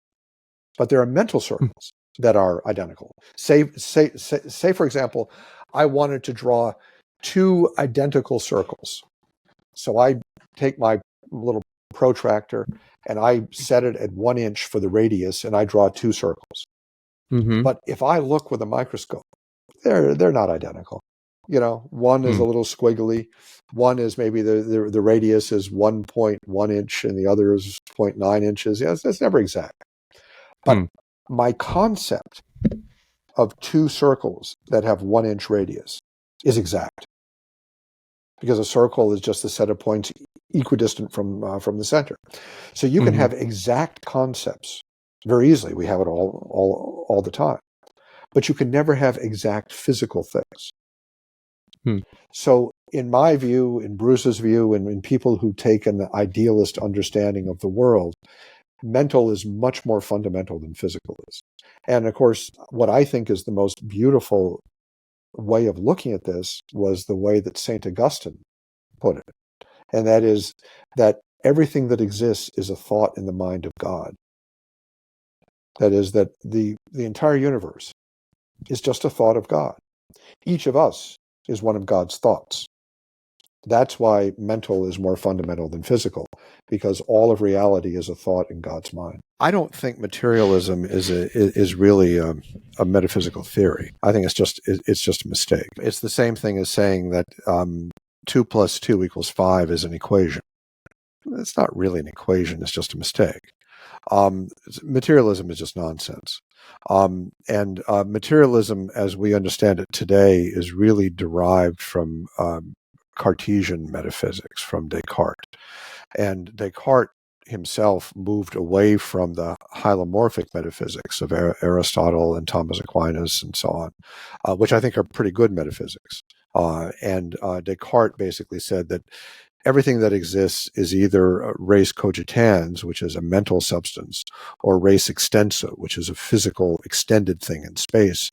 but there are mental circles that are identical. Say for example, I wanted to draw two identical circles. So I take my little protractor and I set it at 1 inch for the radius, and I draw two circles. But if I look with a microscope, they're not identical. One is a little squiggly. One is maybe the radius is 1.1 inch and the other is 0.9 inches. Yes, that's never exact. But my concept of two circles that have 1 inch radius is exact, because a circle is just a set of points equidistant from the center. So you can have exact concepts very easily. We have it all the time, but you can never have exact physical things. So in my view, in Bruce's view, and in people who take an idealist understanding of the world, mental is much more fundamental than physical is. And of course, what I think is the most beautiful way of looking at this was the way that St. Augustine put it. And that is that everything that exists is a thought in the mind of God. That is, that the entire universe is just a thought of God. Each of us is one of God's thoughts. That's why mental is more fundamental than physical, because all of reality is a thought in God's mind. I don't think materialism is really a metaphysical theory. I think it's just a mistake. It's the same thing as saying that 2 + 2 = 5 is an equation. It's not really an equation. It's just a mistake. Materialism is just nonsense. And materialism, as we understand it today, is really derived from Cartesian metaphysics, from Descartes. And Descartes himself moved away from the hylomorphic metaphysics of Aristotle and Thomas Aquinas and so on, which I think are pretty good metaphysics. And Descartes basically said that everything that exists is either res cogitans, which is a mental substance, or res extensa, which is a physical extended thing in space.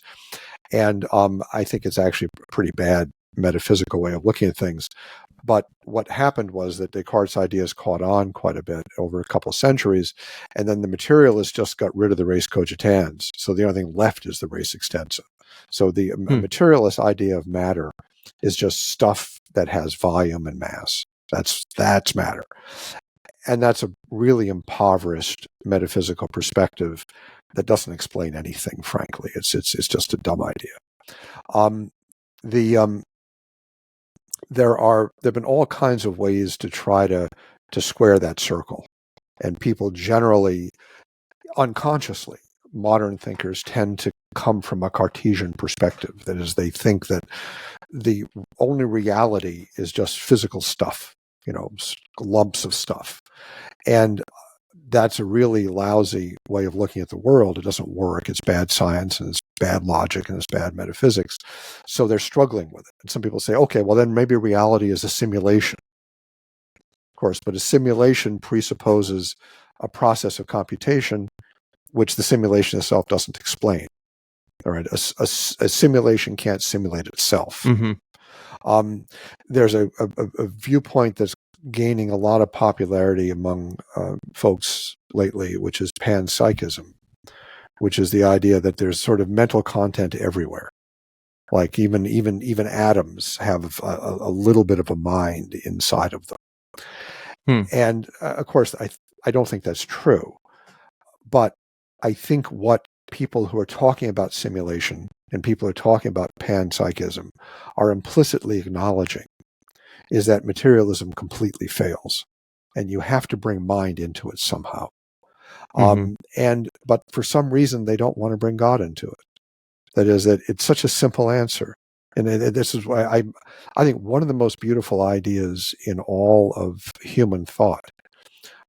And I think it's actually a pretty bad metaphysical way of looking at things. But what happened was that Descartes' ideas caught on quite a bit over a couple of centuries, and then the materialists just got rid of the res cogitans. So the only thing left is the res extensa. So the materialist idea of matter is just stuff that has volume and mass. That's matter. And that's a really impoverished metaphysical perspective that doesn't explain anything, frankly. It's just a dumb idea. There have been all kinds of ways to try to square that circle. And people generally, unconsciously, modern thinkers tend to come from a Cartesian perspective. That is, they think that the only reality is just physical stuff, lumps of stuff. And that's a really lousy way of looking at the world. It doesn't work. It's bad science, and it's bad logic, and it's bad metaphysics. So they're struggling with it. And some people say, okay, well, then maybe reality is a simulation. Of course, but a simulation presupposes a process of computation, which the simulation itself doesn't explain. All right, a simulation can't simulate itself. Mm-hmm. There's a viewpoint that's gaining a lot of popularity among folks lately, which is panpsychism, which is the idea that there's sort of mental content everywhere. Like even atoms have a little bit of a mind inside of them. And of course, I don't think that's true. But I think what people who are talking about simulation and people who are talking about panpsychism are implicitly acknowledging is that materialism completely fails, and you have to bring mind into it somehow. But for some reason, they don't want to bring God into it. That is, that it's such a simple answer. And this is why I think one of the most beautiful ideas in all of human thought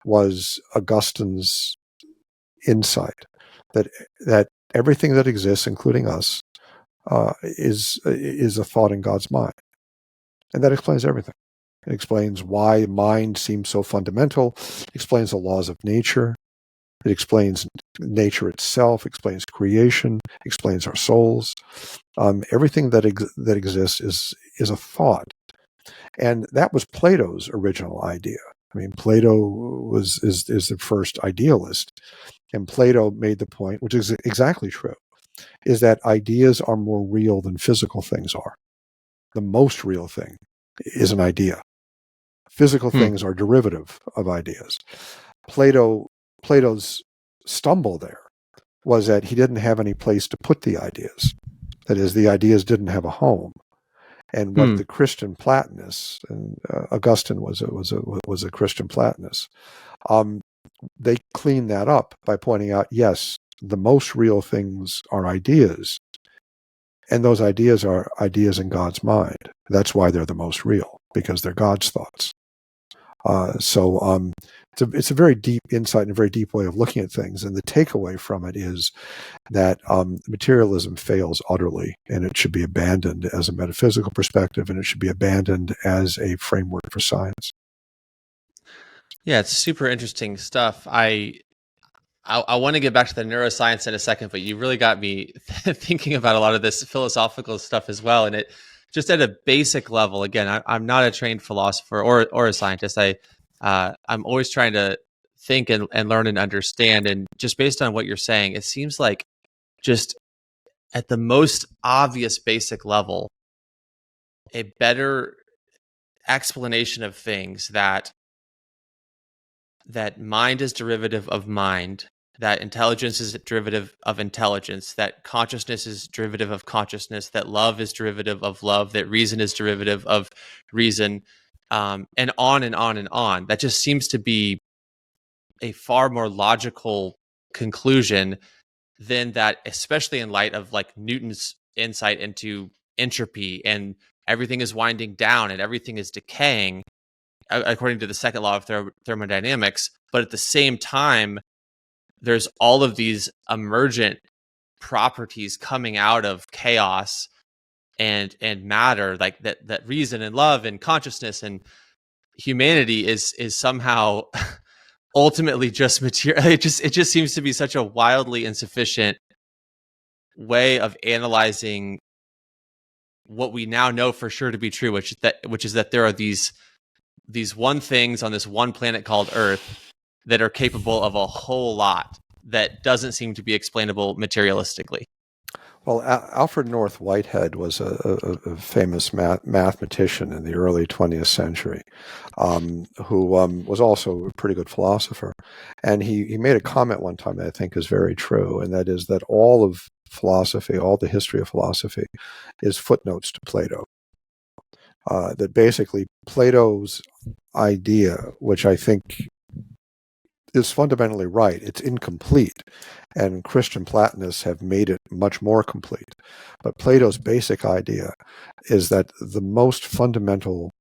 was Augustine's insight that everything that exists, including us, is a thought in God's mind. And that explains everything. It explains why mind seems so fundamental. It explains the laws of nature. It explains nature itself, explains creation, explains our souls. Everything that exists is a thought. And that was Plato's original idea. I mean, Plato is the first idealist. And Plato made the point, which is exactly true, is that ideas are more real than physical things are. The most real thing is an idea. Physical things are derivative of ideas. Plato's stumble there was that he didn't have any place to put the ideas. That is, the ideas didn't have a home. And what the Christian Platonists, and Augustine was a Christian Platonist, they cleaned that up by pointing out, yes, the most real things are ideas, and those ideas are ideas in God's mind. That's why they're the most real, because they're God's thoughts. So it's a very deep insight and a very deep way of looking at things. And the takeaway from it is that materialism fails utterly, and it should be abandoned as a metaphysical perspective, and it should be abandoned as a framework for science. Yeah, it's super interesting stuff. I want to get back to the neuroscience in a second, but you really got me thinking about a lot of this philosophical stuff as well. And it just at a basic level, again, I'm not a trained philosopher or a scientist. I'm always trying to think and learn and understand. And just based on what you're saying, it seems like just at the most obvious basic level, a better explanation of things that mind is derivative of mind, that intelligence is derivative of intelligence, that consciousness is derivative of consciousness, that love is derivative of love, that reason is derivative of reason, and on and on and on. That just seems to be a far more logical conclusion than that, especially in light of like Newton's insight into entropy and everything is winding down and everything is decaying according to the second law of thermodynamics. But at the same time, there's all of these emergent properties coming out of chaos and matter, like that reason and love and consciousness and humanity is somehow ultimately just material. It just seems to be such a wildly insufficient way of analyzing what we now know for sure to be true, which is that there are these one things on this one planet called Earth that are capable of a whole lot that doesn't seem to be explainable materialistically. Well, Alfred North Whitehead was a famous mathematician in the early 20th century, who was also a pretty good philosopher. And he made a comment one time that I think is very true, and that is that all of philosophy, all the history of philosophy, is footnotes to Plato. That basically Plato's idea, which I think is fundamentally right, it's incomplete, and Christian Platonists have made it much more complete. But Plato's basic idea is that the most fundamental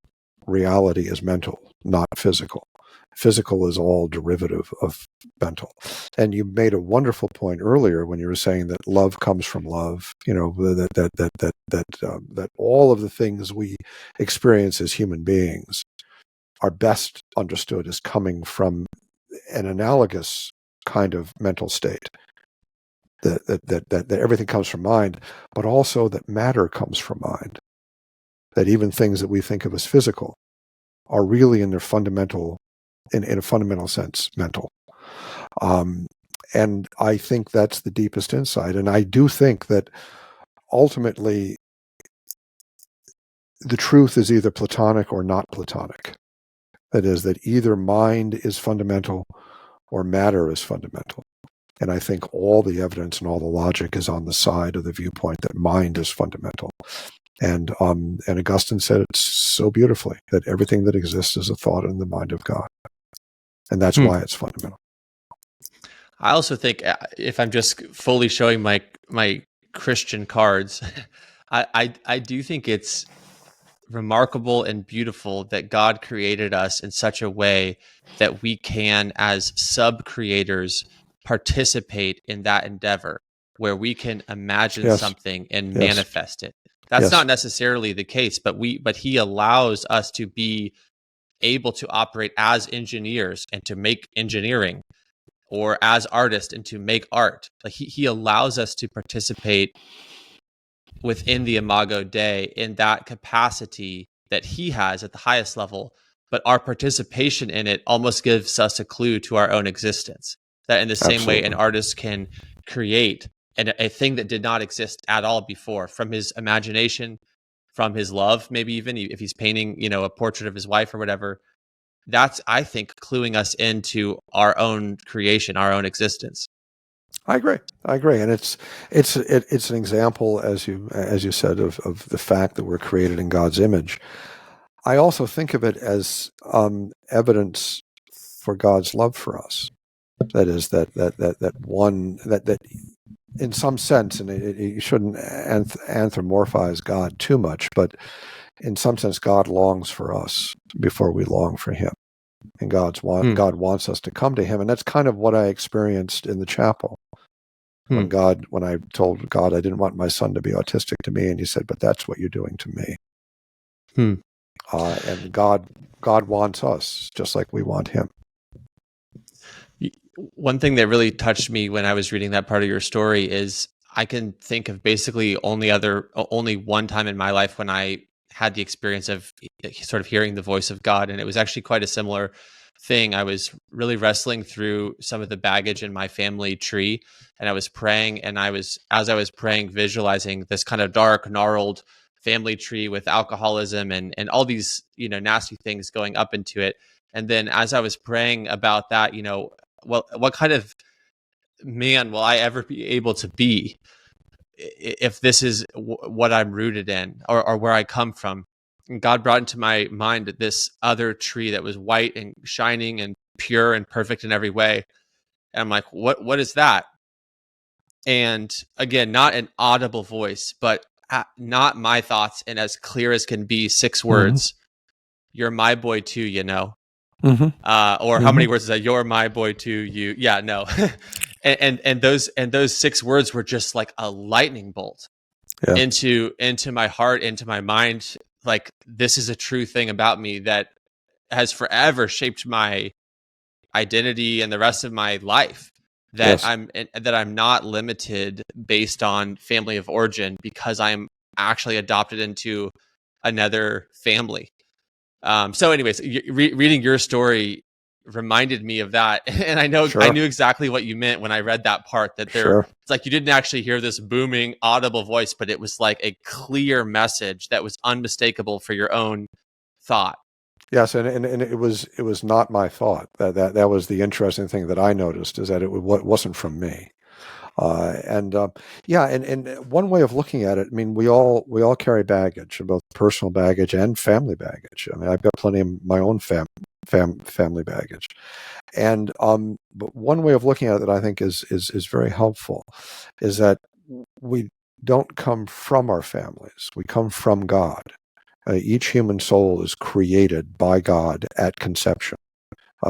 reality is mental, not physical. Physical is all derivative of mental. And you made a wonderful point earlier when you were saying that love comes from love. You know, that all of the things we experience as human beings are best understood as coming from an analogous kind of mental state. That everything comes from mind, but also that matter comes from mind. That even things that we think of as physical are really in their fundamental, in a fundamental sense, mental. And I think that's the deepest insight. And I do think that ultimately the truth is either Platonic or not Platonic. That is, that either mind is fundamental or matter is fundamental. And I think all the evidence and all the logic is on the side of the viewpoint that mind is fundamental. And Augustine said it so beautifully, that everything that exists is a thought in the mind of God. And that's why it's fundamental. I also think, if I'm just fully showing my Christian cards, I do think it's remarkable and beautiful that God created us in such a way that we can, as sub-creators, participate in that endeavor, where we can imagine something and manifest it. That's not necessarily the case, but he allows us to be able to operate as engineers and to make engineering, or as artists and to make art. Like he allows us to participate within the Imago Dei in that capacity that he has at the highest level, but our participation in it almost gives us a clue to our own existence. That in the same way an artist can create a thing that did not exist at all before, from his imagination, from his love, maybe even if he's painting, a portrait of his wife or whatever. That's, I think, cluing us into our own creation, our own existence. I agree, and it's an example, as you said, of the fact that we're created in God's image. I also think of it as evidence for God's love for us. That is that in some sense, and you shouldn't anthropomorphize God too much, but in some sense, God longs for us before we long for Him, and God wants us to come to Him, and that's kind of what I experienced in the chapel. When I told God I didn't want my son to be autistic to me, and He said, "But that's what you're doing to me." And God wants us just like we want Him. One thing that really touched me when I was reading that part of your story is I can think of basically only one time in my life when I had the experience of sort of hearing the voice of God, and it was actually quite a similar thing. I was really wrestling through some of the baggage in my family tree, and I was praying, and as I was praying, visualizing this kind of dark, gnarled family tree with alcoholism and all these nasty things going up into it. And then as I was praying about that, well, what kind of man will I ever be able to be if this is what I'm rooted in, or where I come from? And God brought into my mind this other tree that was white and shining and pure and perfect in every way. And I'm like, what is that? And again, not an audible voice, but not my thoughts, and as clear as can be, 6 words. You're my boy too, you know. Or how many words is that? You're my boy too, you. Yeah, no. and those 6 words were just like a lightning bolt into my heart, into my mind. Like, this is a true thing about me that has forever shaped my identity and the rest of my life. That I'm not limited based on family of origin, because I'm actually adopted into another family. So anyways, reading your story reminded me of that. And I knew exactly what you meant when I read that part, that it's like you didn't actually hear this booming audible voice, but it was like a clear message that was unmistakable for your own thought. Yes, and it was not my thought. That was the interesting thing that I noticed, is that it wasn't from me. And one way of looking at it, I mean, we all carry baggage, both personal baggage and family baggage. I mean, I've got plenty of my own family baggage. And but one way of looking at it that I think is very helpful is that we don't come from our families. We come from God. Each human soul is created by God at conception.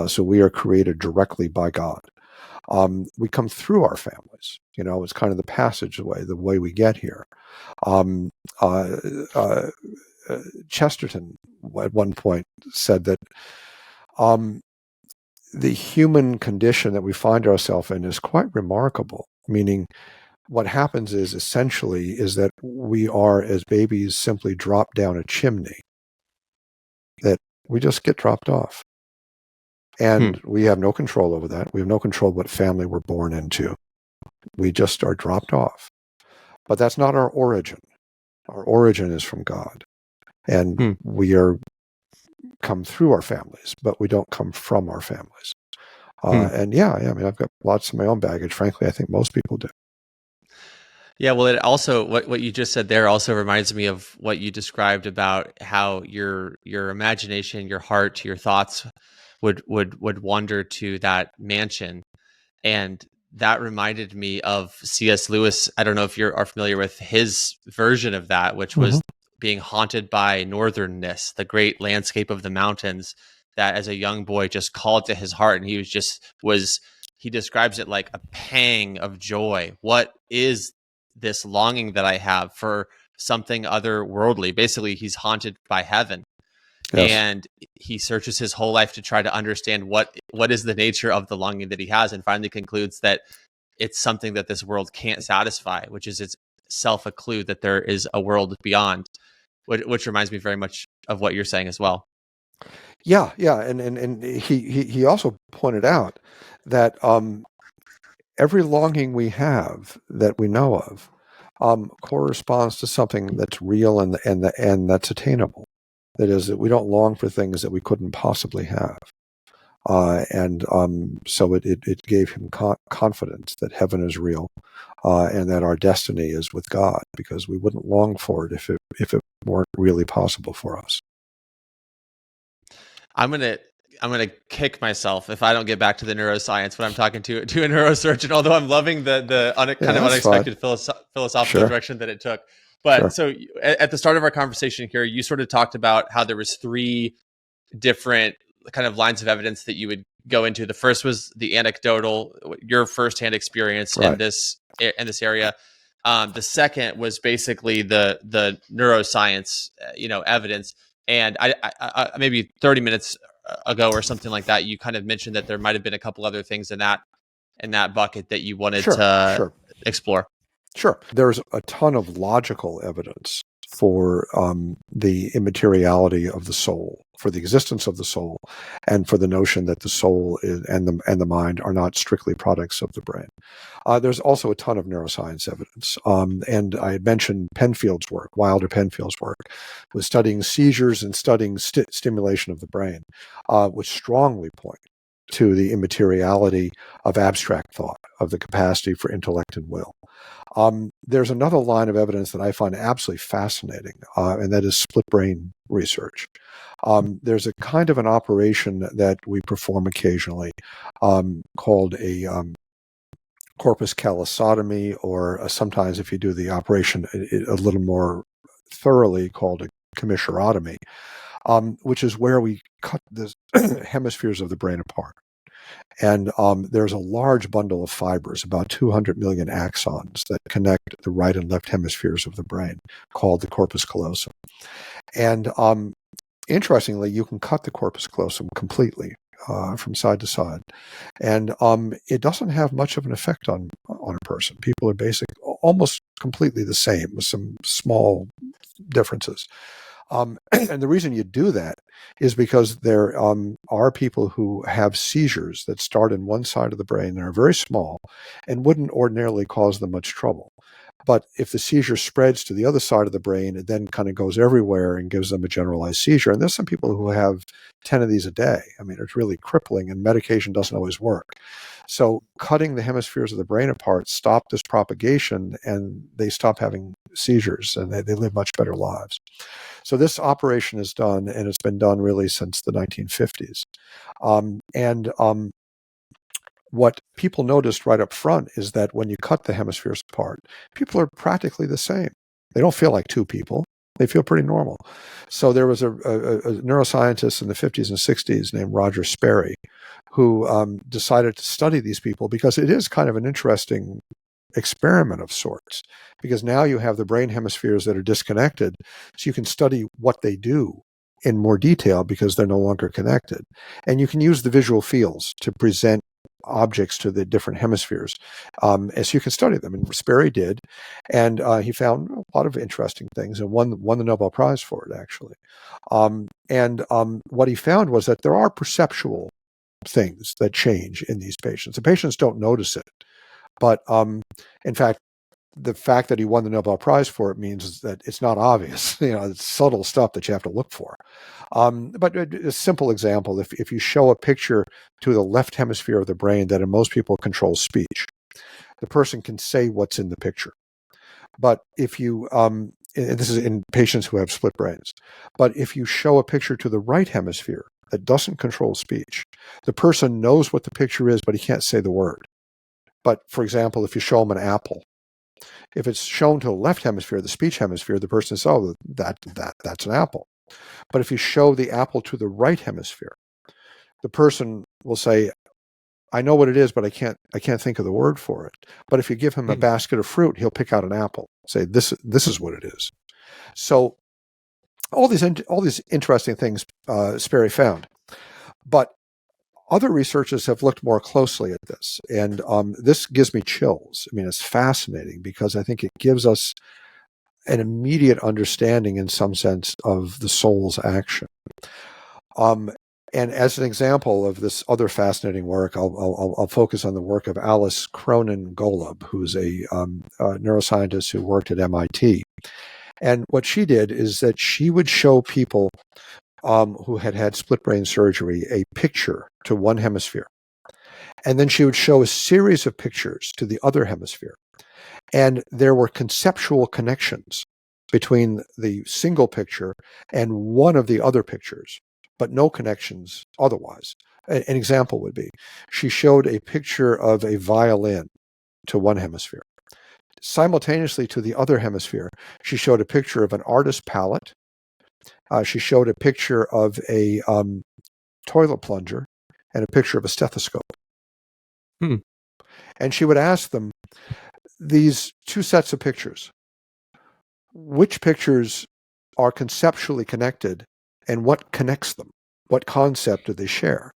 So we are created directly by God. We come through our families. It's kind of the passageway, the way we get here. Chesterton at one point said that the human condition that we find ourselves in is quite remarkable, meaning what happens is that we are, as babies, simply drop down a chimney, that we just get dropped off. And we have no control over that. We have no control what family we're born into. We just are dropped off. But that's not our origin. Our origin is from God. And we are come through our families, but we don't come from our families. And I mean, I've got lots of my own baggage. Frankly, I think most people do. Yeah, well, it also, what you just said there also reminds me of what you described about how your imagination, your heart, your thoughts would wander to that mansion. And that reminded me of C.S. Lewis. I don't know if you are familiar with his version of that, which was being haunted by northernness, the great landscape of the mountains that as a young boy just called to his heart. And he describes it like a pang of joy. What is this longing that I have for something otherworldly? Basically, he's haunted by heaven. Yes. And he searches his whole life to try to understand what is the nature of the longing that he has, and finally concludes that it's something that this world can't satisfy, which is itself a clue that there is a world beyond, which reminds me very much of what you're saying as well. Yeah, and he also pointed out that every longing we have that we know of corresponds to something that's real and that's attainable. That is, that we don't long for things that we couldn't possibly have. So it gave him confidence that heaven is real, and that our destiny is with God, because we wouldn't long for it if it weren't really possible for us. I'm gonna kick myself if I don't get back to the neuroscience when I'm talking to a neurosurgeon. Although I'm loving the unexpected philosophical direction that it took. But so at the start of our conversation here, you sort of talked about how there was 3 different kind of lines of evidence that you would go into. The first was the anecdotal, your firsthand experience in this area. The second was basically the neuroscience, evidence. And I maybe 30 minutes ago or something like that, you kind of mentioned that there might have been a couple other things in that bucket that you wanted to explore. Sure. There's a ton of logical evidence for the immateriality of the soul, for the existence of the soul, and for the notion that the soul and the mind are not strictly products of the brain. There's also a ton of neuroscience evidence. And I had mentioned Penfield's work, Wilder Penfield's work, with studying seizures and studying stimulation of the brain, which strongly point to the immateriality of abstract thought, of the capacity for intellect and will. There's another line of evidence that I find absolutely fascinating, and that is split brain research. There's a kind of an operation that we perform occasionally called a corpus callosotomy, or sometimes if you do the operation a little more thoroughly, called a commissurotomy, which is where we cut the hemispheres of the brain apart. And there's a large bundle of fibers, about 200 million axons, that connect the right and left hemispheres of the brain, called the corpus callosum. And interestingly, you can cut the corpus callosum completely from side to side, and it doesn't have much of an effect on a person. People are almost completely the same, with some small differences. And the reason you do that is because there are people who have seizures that start in one side of the brain that are very small and wouldn't ordinarily cause them much trouble. But if the seizure spreads to the other side of the brain, it then kind of goes everywhere and gives them a generalized seizure. And there's some people who have 10 of these a day. I mean, it's really crippling, and medication doesn't always work. So cutting the hemispheres of the brain apart stopped this propagation, and they stop having seizures, and they live much better lives. So this operation is done, and it's been done really since the 1950s. What people noticed right up front is that when you cut the hemispheres apart, people are practically the same. They don't feel like two people. They feel pretty normal. So there was a neuroscientist in the 50s and 60s named Roger Sperry who decided to study these people, because it is kind of an interesting experiment of sorts, because now you have the brain hemispheres that are disconnected, so you can study what they do in more detail because they're no longer connected. And you can use the visual fields to present objects to the different hemispheres, as you can study them. And Sperry did, and he found a lot of interesting things, and won the Nobel Prize for it, actually. What he found was that there are perceptual things that change in these patients. The patients don't notice it, but in fact, the fact that he won the Nobel Prize for it means that it's not obvious. It's subtle stuff that you have to look for. But a simple example, if you show a picture to the left hemisphere of the brain that in most people controls speech, the person can say what's in the picture. But if you, and this is in patients who have split brains, but if you show a picture to the right hemisphere that doesn't control speech, the person knows what the picture is, but he can't say the word. But for example, if you show them an apple, if it's shown to the left hemisphere, the speech hemisphere, the person says, "Oh, that's an apple." But if you show the apple to the right hemisphere, the person will say, "I know what it is, but I can't think of the word for it." But if you give him a basket of fruit, he'll pick out an apple, say, "This is what it is." So all these interesting things Sperry found, but other researchers have looked more closely at this, and this gives me chills. I mean, it's fascinating because I think it gives us an immediate understanding, in some sense, of the soul's action. And as an example of this other fascinating work, I'll focus on the work of Alice Cronin Golub, who's a neuroscientist who worked at MIT. And what she did is that she would show people who had split brain surgery a picture to one hemisphere. And then she would show a series of pictures to the other hemisphere. And there were conceptual connections between the single picture and one of the other pictures, but no connections otherwise. An example would be, she showed a picture of a violin to one hemisphere. Simultaneously to the other hemisphere, she showed a picture of an artist's palette. She showed a picture of a toilet plunger and a picture of a stethoscope. And she would ask them, these two sets of pictures, which pictures are conceptually connected and what connects them? What concept do they share?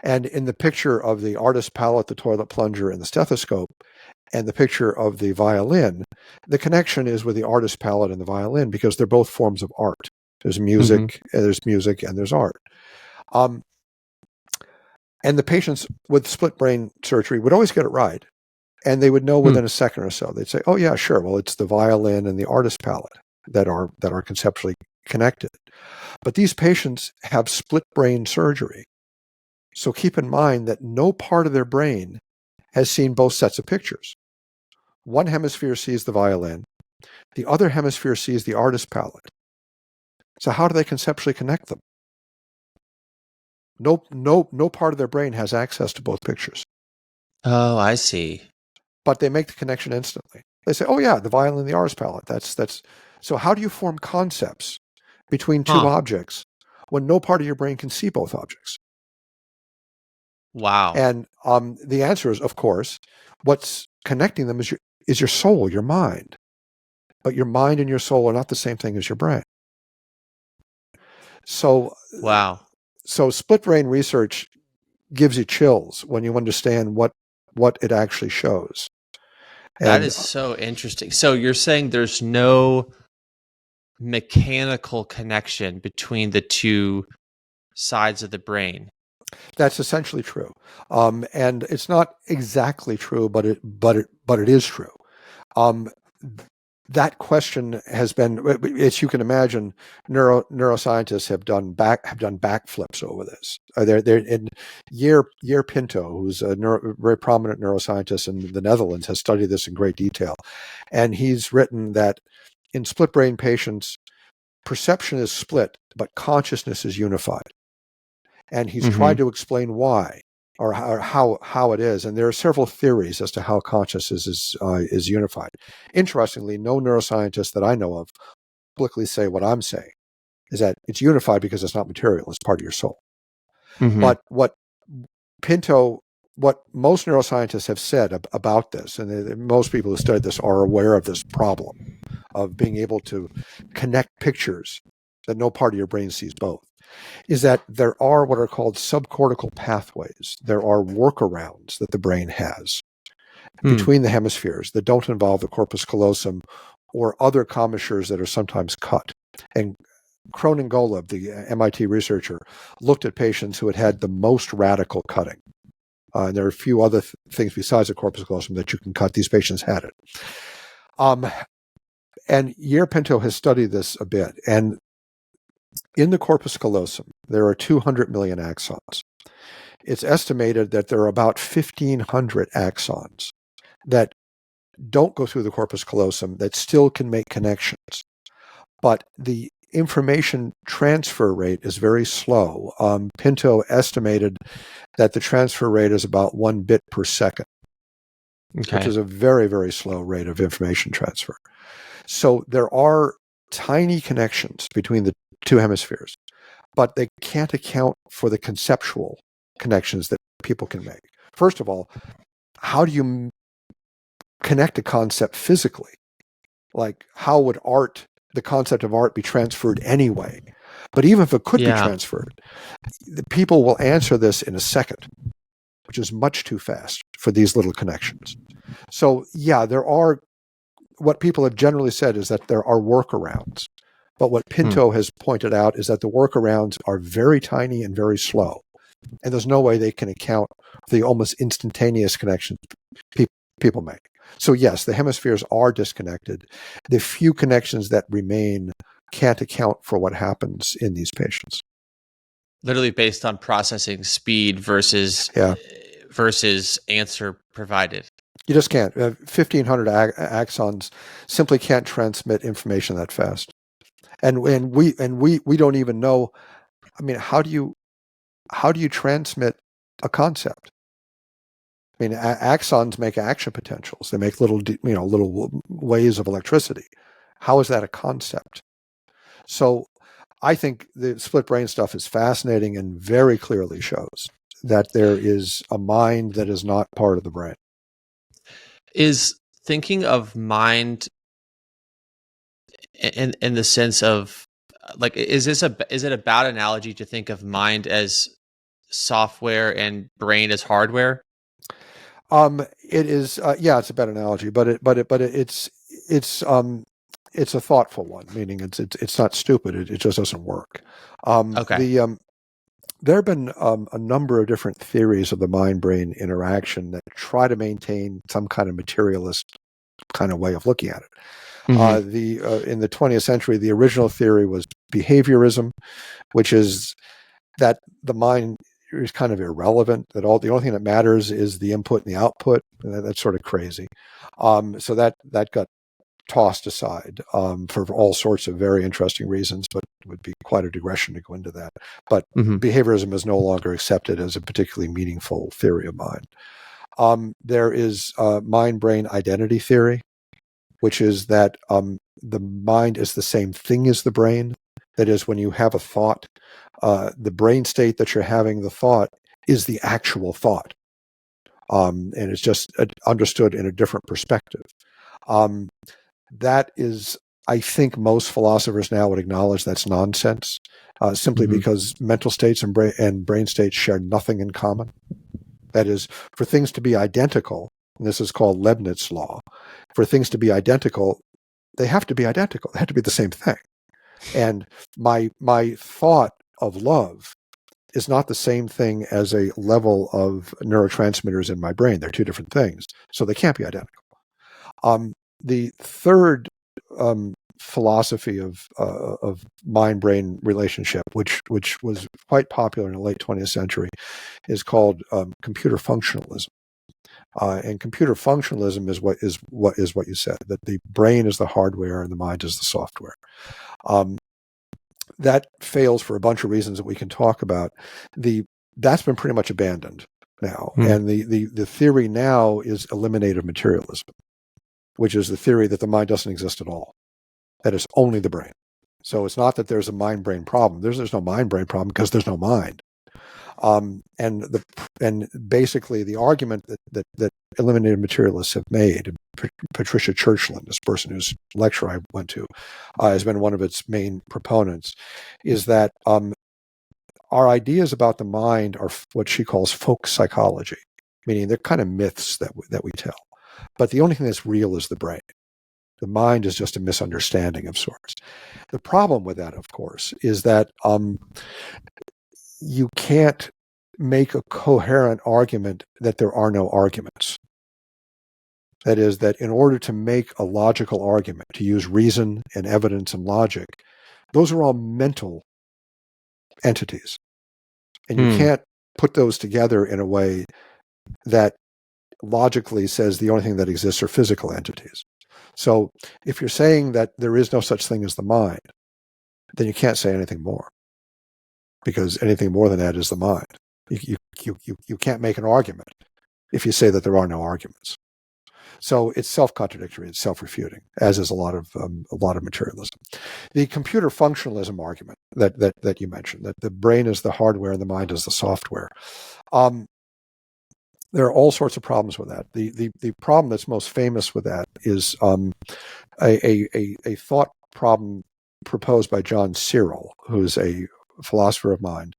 And in the picture of the artist's palette, the toilet plunger, and the stethoscope, and the picture of the violin, the connection is with the artist's palette and the violin because they're both forms of art. There's music, and there's art. And the patients with split brain surgery would always get it right. And they would know within a second or so. They'd say, "Oh yeah, sure. Well, it's the violin and the artist's palette that are conceptually connected." But these patients have split brain surgery. So keep in mind that no part of their brain has seen both sets of pictures. One hemisphere sees the violin. The other hemisphere sees the artist palette. So how do they conceptually connect them? No part of their brain has access to both pictures. Oh, I see. But they make the connection instantly. They say, "Oh yeah, the violin, the artist palette." That's. So how do you form concepts between two objects when no part of your brain can see both objects? Wow. And the answer is, of course, what's connecting them is your soul, your mind. But your mind and your soul are not the same thing as your brain. So wow. So split brain research gives you chills when you understand what it actually shows. That is so interesting. So you're saying there's no mechanical connection between the two sides of the brain. That's essentially true, and it's not exactly true, but it is true. That question has been, as you can imagine, neuroscientists have done backflips over this. They're in Jair Pinto, who's a very prominent neuroscientist in the Netherlands, has studied this in great detail, and he's written that in split brain patients, perception is split, but consciousness is unified. And he's tried to explain why or how it is. And there are several theories as to how consciousness is unified. Interestingly, no neuroscientists that I know of publicly say what I'm saying, is that it's unified because it's not material, it's part of your soul. But what most neuroscientists have said about this, and most people who studied this are aware of this problem of being able to connect pictures that no part of your brain sees both, is that there are what are called subcortical pathways. There are workarounds that the brain has between the hemispheres that don't involve the corpus callosum or other commissures that are sometimes cut. And Cronin Golub, the MIT researcher, looked at patients who had the most radical cutting. And there are a few other things besides the corpus callosum that you can cut. These patients had it. And Jair Pinto has studied this a bit. And in the corpus callosum, there are 200 million axons. It's estimated that there are about 1,500 axons that don't go through the corpus callosum that still can make connections. But the information transfer rate is very slow. Pinto estimated that the transfer rate is about 1 bit per second, which is a very, very slow rate of information transfer. So there are tiny connections between the two hemispheres, but they can't account for the conceptual connections that people can make. First of all, how do you connect a concept physically? Like, how would the concept of art be transferred anyway? But even if it could be transferred, the people will answer this in a second, which is much too fast for these little connections. So yeah, what people have generally said is that there are workarounds. But what Pinto has pointed out is that the workarounds are very tiny and very slow. And there's no way they can account for the almost instantaneous connections people make. So yes, the hemispheres are disconnected. The few connections that remain can't account for what happens in these patients. Literally based on processing speed versus answer provided. You just can't. 1,500 axons simply can't transmit information that fast. And we don't even know. I mean, how do you transmit a concept? I mean, axons make action potentials. They make little waves of electricity. How is that a concept? So I think the split brain stuff is fascinating and very clearly shows that there is a mind that is not part of the brain. Is thinking of mind in the sense of, like, is it a bad analogy to think of mind as software and brain as hardware? It is, it's a bad analogy, but it's a thoughtful one, meaning it's not stupid. It just doesn't work. There have been a number of different theories of the mind-brain interaction that try to maintain some kind of materialist kind of way of looking at it. In the 20th century, the original theory was behaviorism, which is that the mind is kind of irrelevant, that the only thing that matters is the input and the output. And that's sort of crazy. So that got tossed aside for all sorts of very interesting reasons, but it would be quite a digression to go into that. But behaviorism is no longer accepted as a particularly meaningful theory of mind. There is mind-brain identity theory, which is that the mind is the same thing as the brain. That is, when you have a thought, the brain state that you're having the thought is the actual thought. And it's just understood in a different perspective. That is, I think most philosophers now would acknowledge that's nonsense, simply because mental states and brain states share nothing in common. That is, for things to be identical, and this is called Leibniz's law, for things to be identical, they have to be identical. They have to be the same thing. And my thought of love is not the same thing as a level of neurotransmitters in my brain. They're two different things, so they can't be identical. The third philosophy of mind-brain relationship, which was quite popular in the late 20th century, is called computer functionalism. And computer functionalism is what you said, that the brain is the hardware and the mind is the software. That fails for a bunch of reasons that we can talk about. That's been pretty much abandoned now, and the theory now is eliminative materialism, which is the theory that the mind doesn't exist at all, that it's only the brain. So it's not that there's a mind-brain problem. There's no mind-brain problem because there's no mind. And basically the argument that eliminative materialists have made, Patricia Churchland, this person whose lecture I went to, has been one of its main proponents, is that our ideas about the mind are what she calls folk psychology, meaning they're kind of myths that we tell. But the only thing that's real is the brain. The mind is just a misunderstanding of sorts. The problem with that, of course, is that you can't make a coherent argument that there are no arguments. That is, that in order to make a logical argument, to use reason and evidence and logic, those are all mental entities. And you can't put those together in a way that logically says the only thing that exists are physical entities. So if you're saying that there is no such thing as the mind, then you can't say anything more, because anything more than that is the mind. You can't make an argument if you say that there are no arguments. So it's self-contradictory, it's self-refuting, as is a lot of materialism. The computer functionalism argument that you mentioned, that the brain is the hardware and the mind is the software. There are all sorts of problems with that. The problem that's most famous with that is a thought problem proposed by John Searle, who's a philosopher of mind,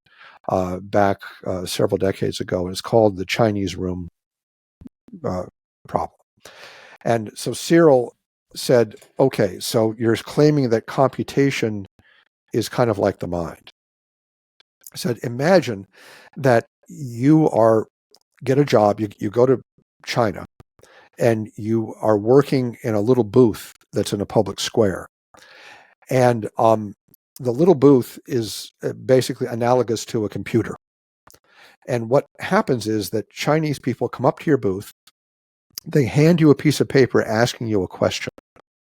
back several decades ago, and it's called the Chinese room problem. And so Searle said, okay, so you're claiming that computation is kind of like the mind. I said, imagine that you get a job, you go to China, and you are working in a little booth that's in a public square. And the little booth is basically analogous to a computer. And what happens is that Chinese people come up to your booth, they hand you a piece of paper asking you a question,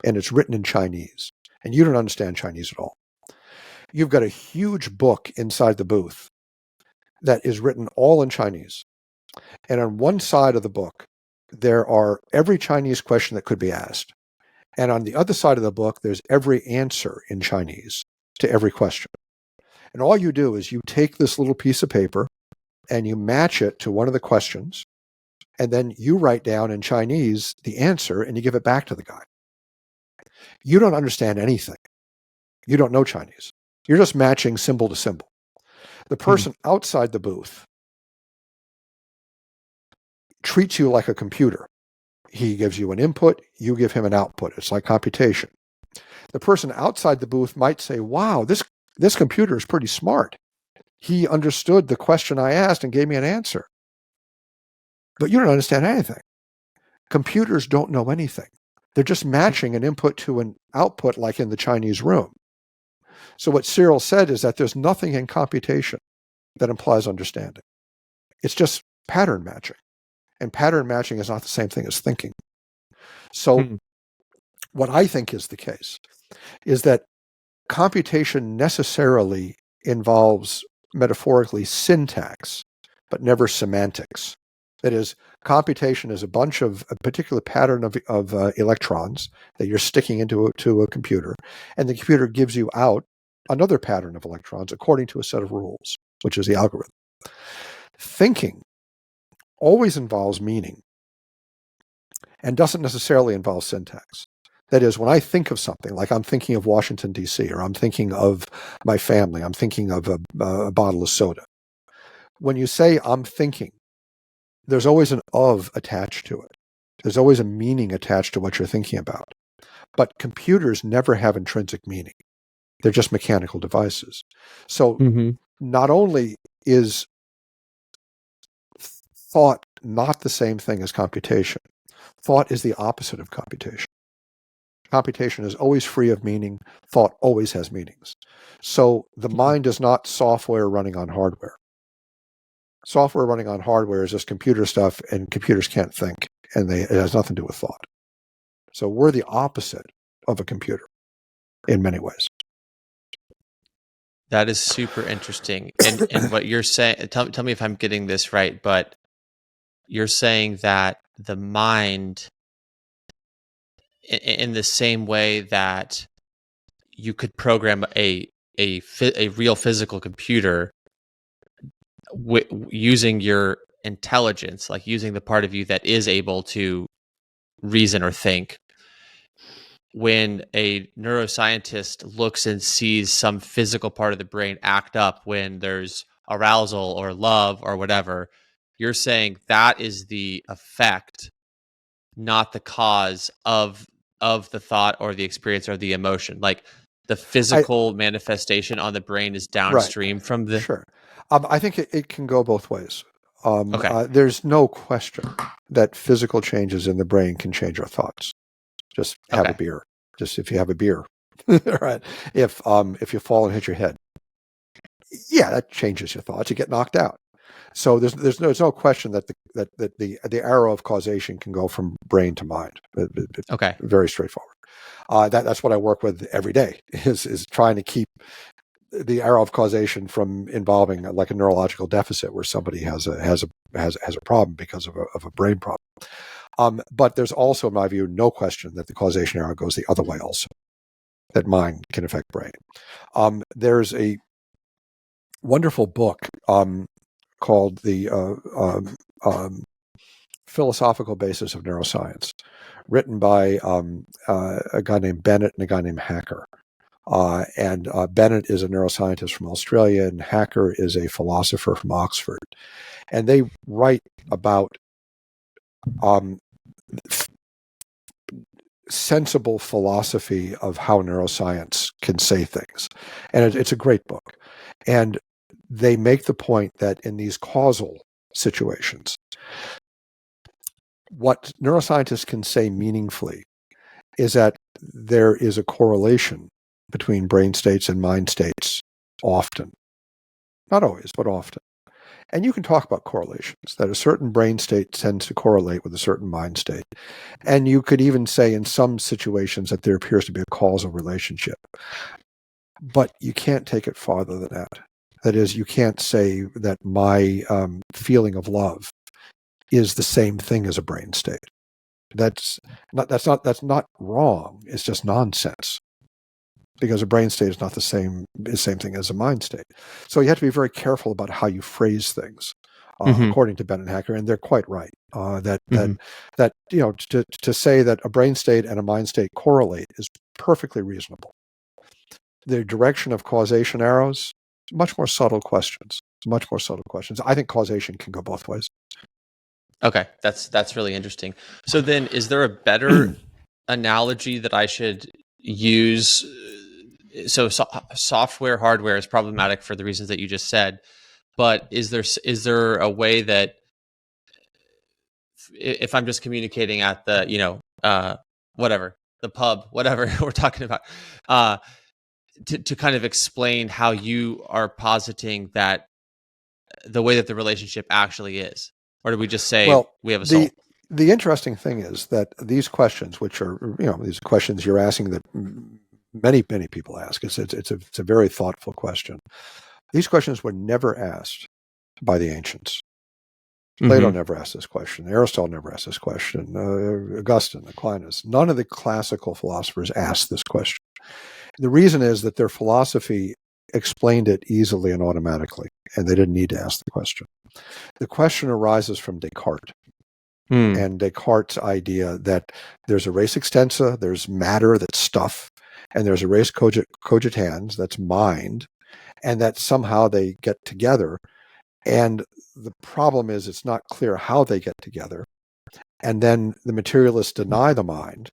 and it's written in Chinese, and you don't understand Chinese at all. You've got a huge book inside the booth that is written all in Chinese. And on one side of the book, there are every Chinese question that could be asked. And on the other side of the book, there's every answer in Chinese to every question. And all you do is you take this little piece of paper and you match it to one of the questions, and then you write down in Chinese the answer and you give it back to the guy. You don't understand anything. You don't know Chinese. You're just matching symbol to symbol. The person outside the booth treats you like a computer. He gives you an input, you give him an output. It's like computation. The person outside the booth might say, wow, this computer is pretty smart. He understood the question I asked and gave me an answer. But you don't understand anything. Computers don't know anything. They're just matching an input to an output like in the Chinese room. So what Searle said is that there's nothing in computation that implies understanding. It's just pattern matching. And pattern matching is not the same thing as thinking. So what I think is the case is that computation necessarily involves, metaphorically, syntax, but never semantics. That is, computation is a particular pattern of electrons that you're sticking into a computer, and the computer gives you out another pattern of electrons according to a set of rules, which is the algorithm. Thinking always involves meaning and doesn't necessarily involve syntax. That is, when I think of something, like I'm thinking of Washington, D.C., or I'm thinking of my family, I'm thinking of a bottle of soda. When you say I'm thinking, there's always an of attached to it. There's always a meaning attached to what you're thinking about. But computers never have intrinsic meaning. They're just mechanical devices. So not only is thought not the same thing as computation, thought is the opposite of computation. Computation is always free of meaning. Thought always has meanings. So the mind is not software running on hardware. Software running on hardware is just computer stuff, and computers can't think, and it has nothing to do with thought. So we're the opposite of a computer in many ways. That is super interesting. And what you're saying, tell me if I'm getting this right, but you're saying that the mind, in the same way that you could program a real physical computer using your intelligence, like using the part of you that is able to reason or think. When a neuroscientist looks and sees some physical part of the brain act up when there's arousal or love or whatever, you're saying that is the effect, not the cause of the thought or the experience or the emotion. Like the physical manifestation on the brain is downstream from the... Sure. I think it can go both ways. Okay. There's no question that physical changes in the brain can change our thoughts. Just have a beer. Just if you have a beer, right? If you fall and hit your head, yeah, that changes your thoughts. You get knocked out. So there's no question that the arrow of causation can go from brain to mind. Okay. Very straightforward. That's what I work with every day is trying to keep the arrow of causation from involving like a neurological deficit where somebody has a problem because of a brain problem. But there's also, in my view, no question that the causation arrow goes the other way also, that mind can affect brain. There's a wonderful book called The Philosophical Basis of Neuroscience, written by a guy named Bennett and a guy named Hacker. And Bennett is a neuroscientist from Australia, and Hacker is a philosopher from Oxford. And they write about sensible philosophy of how neuroscience can say things. And it's a great book. And they make the point that in these causal situations, what neuroscientists can say meaningfully is that there is a correlation between brain states and mind states often. Not always, but often. And you can talk about correlations, that a certain brain state tends to correlate with a certain mind state. And you could even say in some situations that there appears to be a causal relationship. But you can't take it farther than that. That is, you can't say that my feeling of love is the same thing as a brain state. That's not wrong. It's just nonsense. Because a brain state is not the same thing as a mind state. So you have to be very careful about how you phrase things, according to Bennett and Hacker, and they're quite right. That to say that a brain state and a mind state correlate is perfectly reasonable. The direction of causation arrows, much more subtle questions. I think causation can go both ways. Okay, that's really interesting. So then, is there a better analogy that I should use? So software, hardware is problematic for the reasons that you just said, but is there a way that if I'm just communicating at the whatever, the pub, whatever we're talking about, to kind of explain how you are positing that the way that the relationship actually is? Or do we just say Well, we have a soul? the interesting thing is that these questions, which are, these questions you're asking that many people ask, it's a very thoughtful question. These questions were never asked by the ancients. Plato never asked this question. Aristotle never asked this question. Augustine, Aquinas, none of the classical philosophers asked this question. The reason is that their philosophy explained it easily and automatically, and they didn't need to ask the question. The question arises from Descartes. And Descartes' idea that there's a res extensa, there's matter, that's stuff, and there's a res cogitans, that's mind, and that somehow they get together. And the problem is it's not clear how they get together. And then the materialists deny the mind,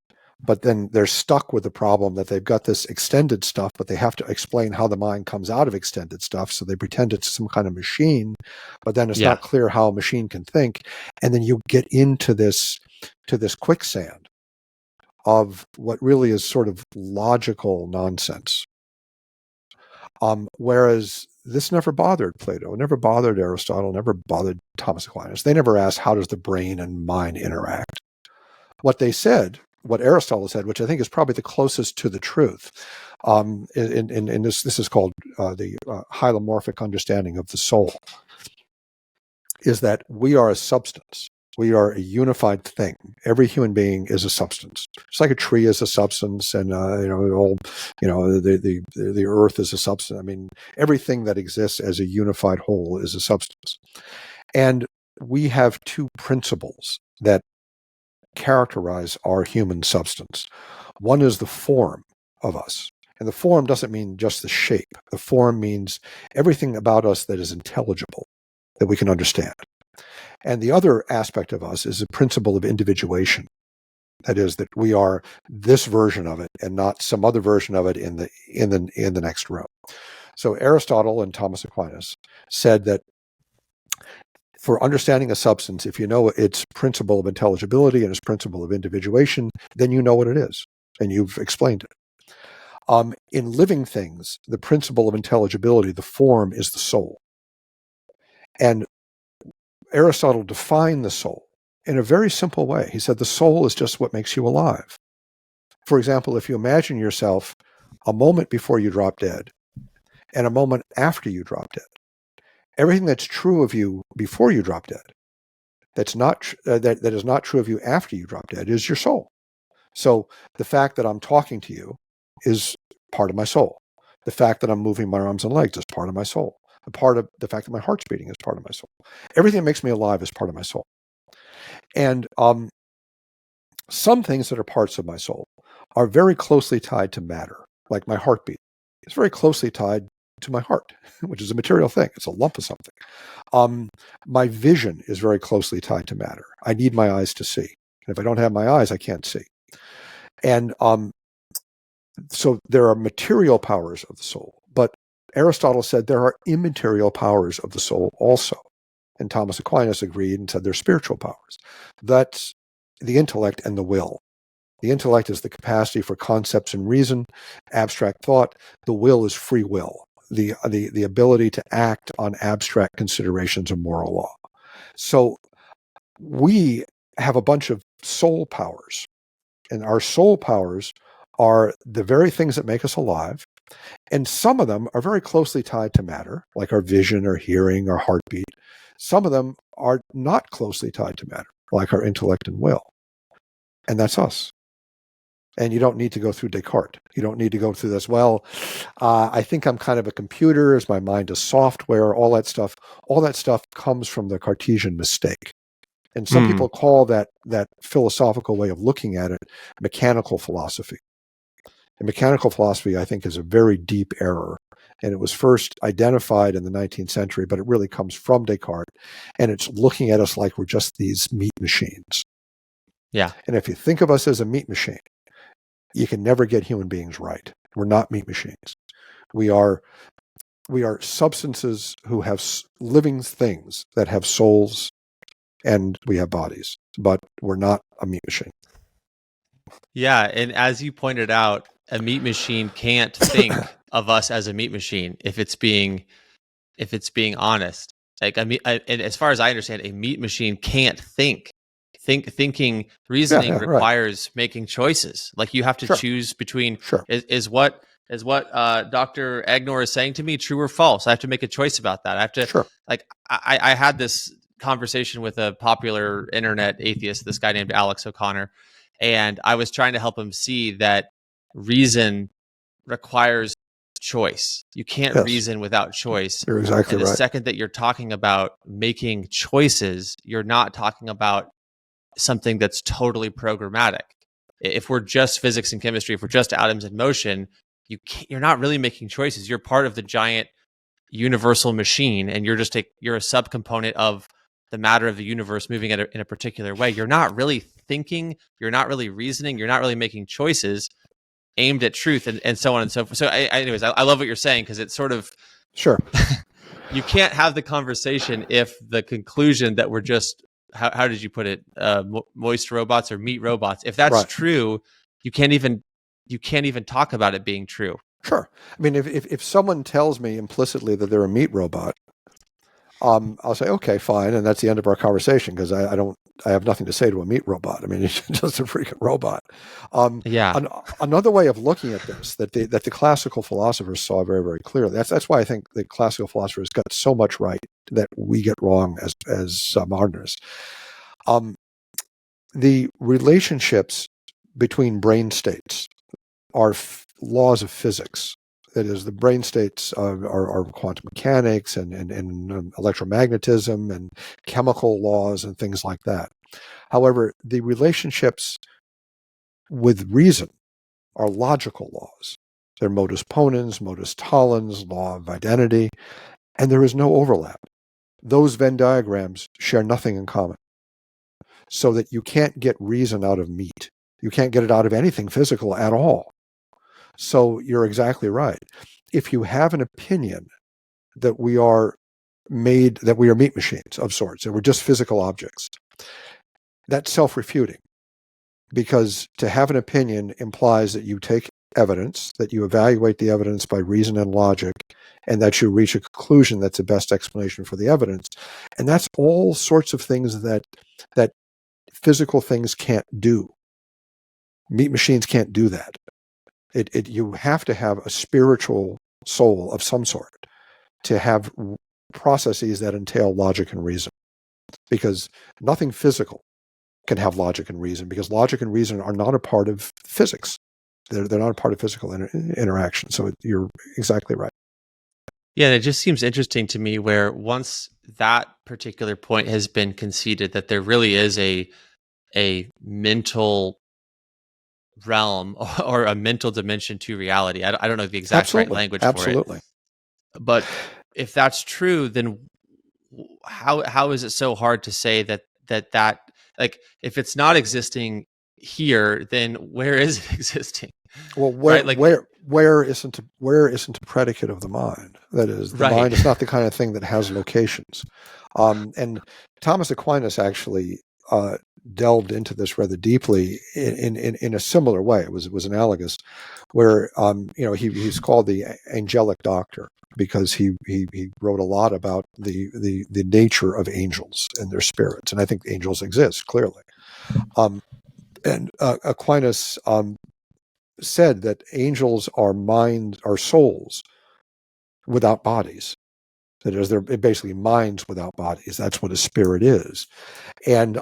but then they're stuck with the problem that they've got this extended stuff, but they have to explain how the mind comes out of extended stuff. So they pretend it's some kind of machine, but then it's not clear how a machine can think. And then you get into this quicksand of what really is sort of logical nonsense. Whereas this never bothered Plato, never bothered Aristotle, never bothered Thomas Aquinas. They never asked, how does the brain and mind interact? What they said, what Aristotle said, which I think is probably the closest to the truth, in this is called the hylomorphic understanding of the soul, is that we are a substance. We are a unified thing. Every human being is a substance. Just like a tree is a substance, and the earth is a substance. I mean, everything that exists as a unified whole is a substance. And we have two principles that characterize our human substance. One is the form of us. And the form doesn't mean just the shape. The form means everything about us that is intelligible, that we can understand. And the other aspect of us is the principle of individuation. That is, that we are this version of it and not some other version of it in the next row. So Aristotle and Thomas Aquinas said that for understanding a substance, if you know its principle of intelligibility and its principle of individuation, then you know what it is, and you've explained it. In living things, the principle of intelligibility, the form, is the soul. And Aristotle defined the soul in a very simple way. He said the soul is just what makes you alive. For example, if you imagine yourself a moment before you drop dead and a moment after you drop dead, everything that's true of you before you drop dead, that is not true of you after you drop dead, is your soul. So the fact that I'm talking to you is part of my soul. The fact that I'm moving my arms and legs is part of my soul. The fact that my heart's beating is part of my soul. Everything that makes me alive is part of my soul. And some things that are parts of my soul are very closely tied to matter, like my heartbeat. It's very closely tied to my heart, which is a material thing. It's a lump of something. My vision is very closely tied to matter. I need my eyes to see. And if I don't have my eyes, I can't see. And so there are material powers of the soul, but Aristotle said there are immaterial powers of the soul also. And Thomas Aquinas agreed and said they're spiritual powers. That's the intellect and the will. The intellect is the capacity for concepts and reason, abstract thought. The will is free will, the ability to act on abstract considerations of moral law. So we have a bunch of soul powers, and our soul powers are the very things that make us alive. And some of them are very closely tied to matter, like our vision or hearing or heartbeat. Some of them are not closely tied to matter, like our intellect and will. And that's us. And you don't need to go through Descartes. You don't need to go through this. Well, I think I'm kind of a computer. Is my mind a software? All that stuff comes from the Cartesian mistake. And some people call that philosophical way of looking at it mechanical philosophy. And mechanical philosophy, I think, is a very deep error. And it was first identified in the 19th century, but it really comes from Descartes. And it's looking at us like we're just these meat machines. Yeah. And if you think of us as a meat machine, you can never get human beings right. We're not meat machines. We are substances who have living things that have souls, and we have bodies, but we're not a meat machine. Yeah, and as you pointed out, a meat machine can't think of us as a meat machine if it's being honest. Like and as far as I understand, a meat machine can't think. Reasoning requires making choices. Like you have to choose between is what Dr. Egnor is saying to me true or false. I have to make a choice about that. I have to like I had this conversation with a popular internet atheist, this guy named Alex O'Connor, and I was trying to help him see that reason requires choice. You can't reason without choice. You're exactly right. The second that you're talking about making choices, you're not talking about something that's totally programmatic. If we're just physics and chemistry, if we're just atoms in motion, you're not really making choices. You're part of the giant universal machine, and you're a subcomponent of the matter of the universe moving in a particular way. You're not really thinking. You're not really reasoning. You're not really making choices aimed at truth, and so on and so forth. So anyways, I love what you're saying, because it's sort of you can't have the conversation if the conclusion that we're just how did you put it, moist robots or meat robots, if that's true, you can't even talk about it being true. I mean, if someone tells me implicitly that they're a meat robot, I'll say, okay, fine, and that's the end of our conversation, because I have nothing to say to a meat robot. I mean, it's just a freaking robot. Another way of looking at this that the classical philosophers saw very, very clearly. That's why I think the classical philosophers got so much right that we get wrong as modernists. The relationships between brain states are laws of physics. That is, the brain states are quantum mechanics and electromagnetism and chemical laws and things like that. However, the relationships with reason are logical laws. They're modus ponens, modus tollens, law of identity, and there is no overlap. Those Venn diagrams share nothing in common. So that you can't get reason out of meat. You can't get it out of anything physical at all. So you're exactly right. If you have an opinion that we are meat machines of sorts, and we're just physical objects, that's self-refuting. Because to have an opinion implies that you take evidence, that you evaluate the evidence by reason and logic, and that you reach a conclusion that's the best explanation for the evidence. And that's all sorts of things that physical things can't do. Meat machines can't do that. You have to have a spiritual soul of some sort to have processes that entail logic and reason, because nothing physical can have logic and reason, because logic and reason are not a part of physics. They're not a part of physical interaction. So you're exactly right. Yeah, and it just seems interesting to me where once that particular point has been conceded, that there really is a mental realm or a mental dimension to reality. I don't know the exact right language for it. But if that's true, then how is it so hard to say that like, if it's not existing here, then where is it existing? Well, where isn't a predicate of the mind? That is, the mind is not the kind of thing that has locations. And Thomas Aquinas actually delved into this rather deeply in a similar way. It was analogous, where he's called the angelic doctor, because he wrote a lot about the nature of angels and their spirits, and I think angels exist clearly. And Aquinas said that angels are souls without bodies. That is, they're basically minds without bodies. That's what a spirit is. And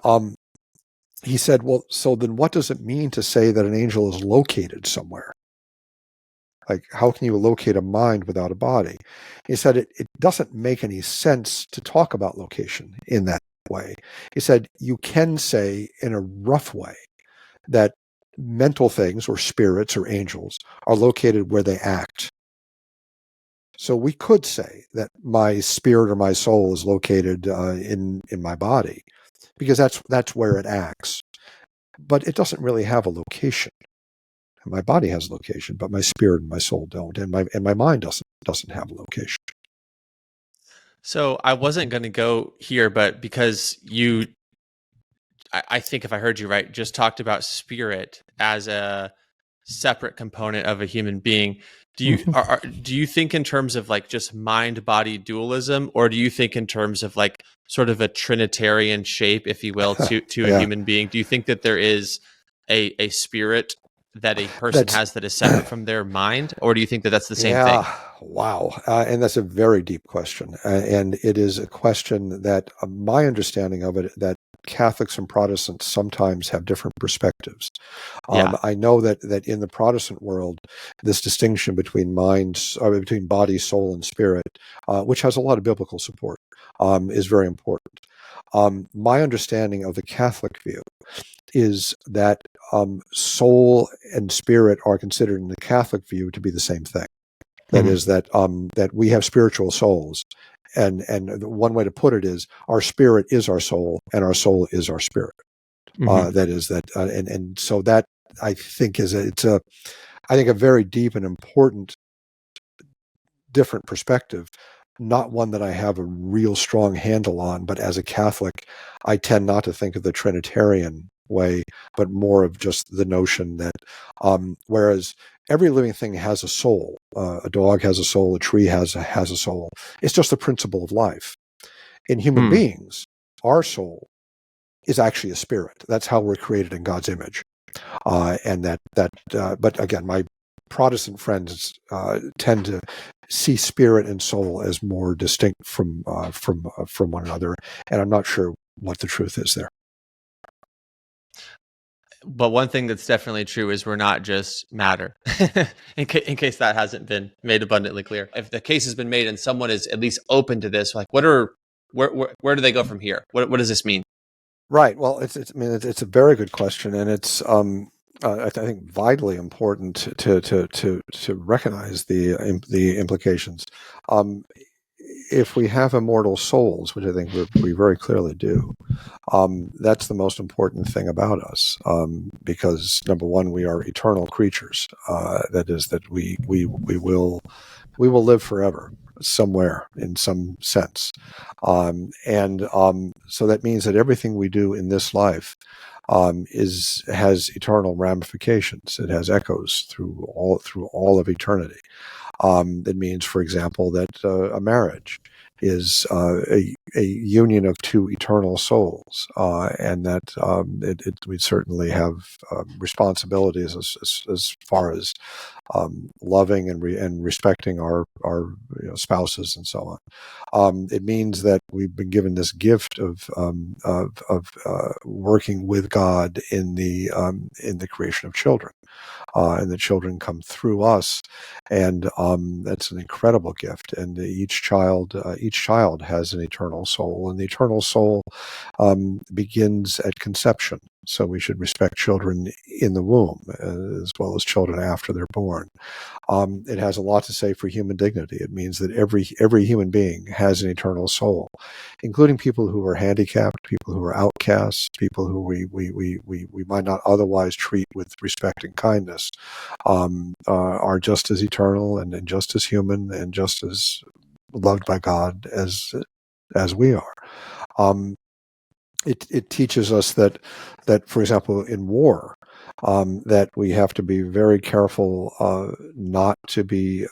he said, well, so then what does it mean to say that an angel is located somewhere? Like, how can you locate a mind without a body? He said it doesn't make any sense to talk about location in that way. He said you can say in a rough way that mental things, or spirits, or angels, are located where they act. So we could say that my spirit or my soul is located in my body, because that's where it acts. But it doesn't really have a location. My body has a location, but my spirit and my soul don't, and my mind doesn't have a location. So I wasn't going to go here, but because I think if I heard you right, just talked about spirit as a separate component of a human being. Do you think in terms of like just mind-body dualism, or do you think in terms of like sort of a Trinitarian shape, if you will, to a Yeah. human being? Do you think that there is a spirit that a person That's has that is separate from their mind, or do you think that that's the same thing? yeah, wow. And that's a very deep question. And it is a question that my understanding of it, that Catholics and Protestants sometimes have different perspectives. Yeah. I know that in the Protestant world, this distinction between between body, soul, and spirit, which has a lot of biblical support, is very important. My understanding of the Catholic view is that soul and spirit are considered in the Catholic view to be the same thing. That is that we have spiritual souls, and one way to put it is our spirit is our soul, and our soul is our spirit. That is that, and so that I think is a very deep and important different perspective. Not one that I have a real strong handle on, but as a Catholic, I tend not to think of the Trinitarian way, but more of just the notion that whereas every living thing has a soul, a dog has a soul, a tree has a soul. It's just the principle of life. In human beings, our soul is actually a spirit. That's how we're created in God's image, and but again, my Protestant friends tend to see spirit and soul as more distinct from one another, and I'm not sure what the truth is there. But one thing that's definitely true is we're not just matter. in case that hasn't been made abundantly clear, if the case has been made and someone is at least open to this, like where do they go from here? What does this mean? Right. Well, it's a very good question, and it's I think vitally important to recognize the implications. If we have immortal souls, which I think we very clearly do, that's the most important thing about us, because number one, we are eternal creatures. That is that we will live forever somewhere in some sense, and so that means that everything we do in this life has eternal ramifications. It has echoes through all of eternity. That means, for example, that a marriage is a union of two eternal souls, and that we certainly have responsibilities as far as loving and respecting our spouses and so on. It means that we've been given this gift of working with God in the creation of children. And the children come through us, and that's an incredible gift. And each child has an eternal soul, and the eternal soul begins at conception. So we should respect children in the womb as well as children after they're born. It has a lot to say for human dignity. It means that every human being has an eternal soul, including people who are handicapped, people who are outcasts, people who we might not otherwise treat with respect and kindness, are just as eternal and just as human and just as loved by God as we are. It teaches us that, for example, in war, that we have to be very careful not to be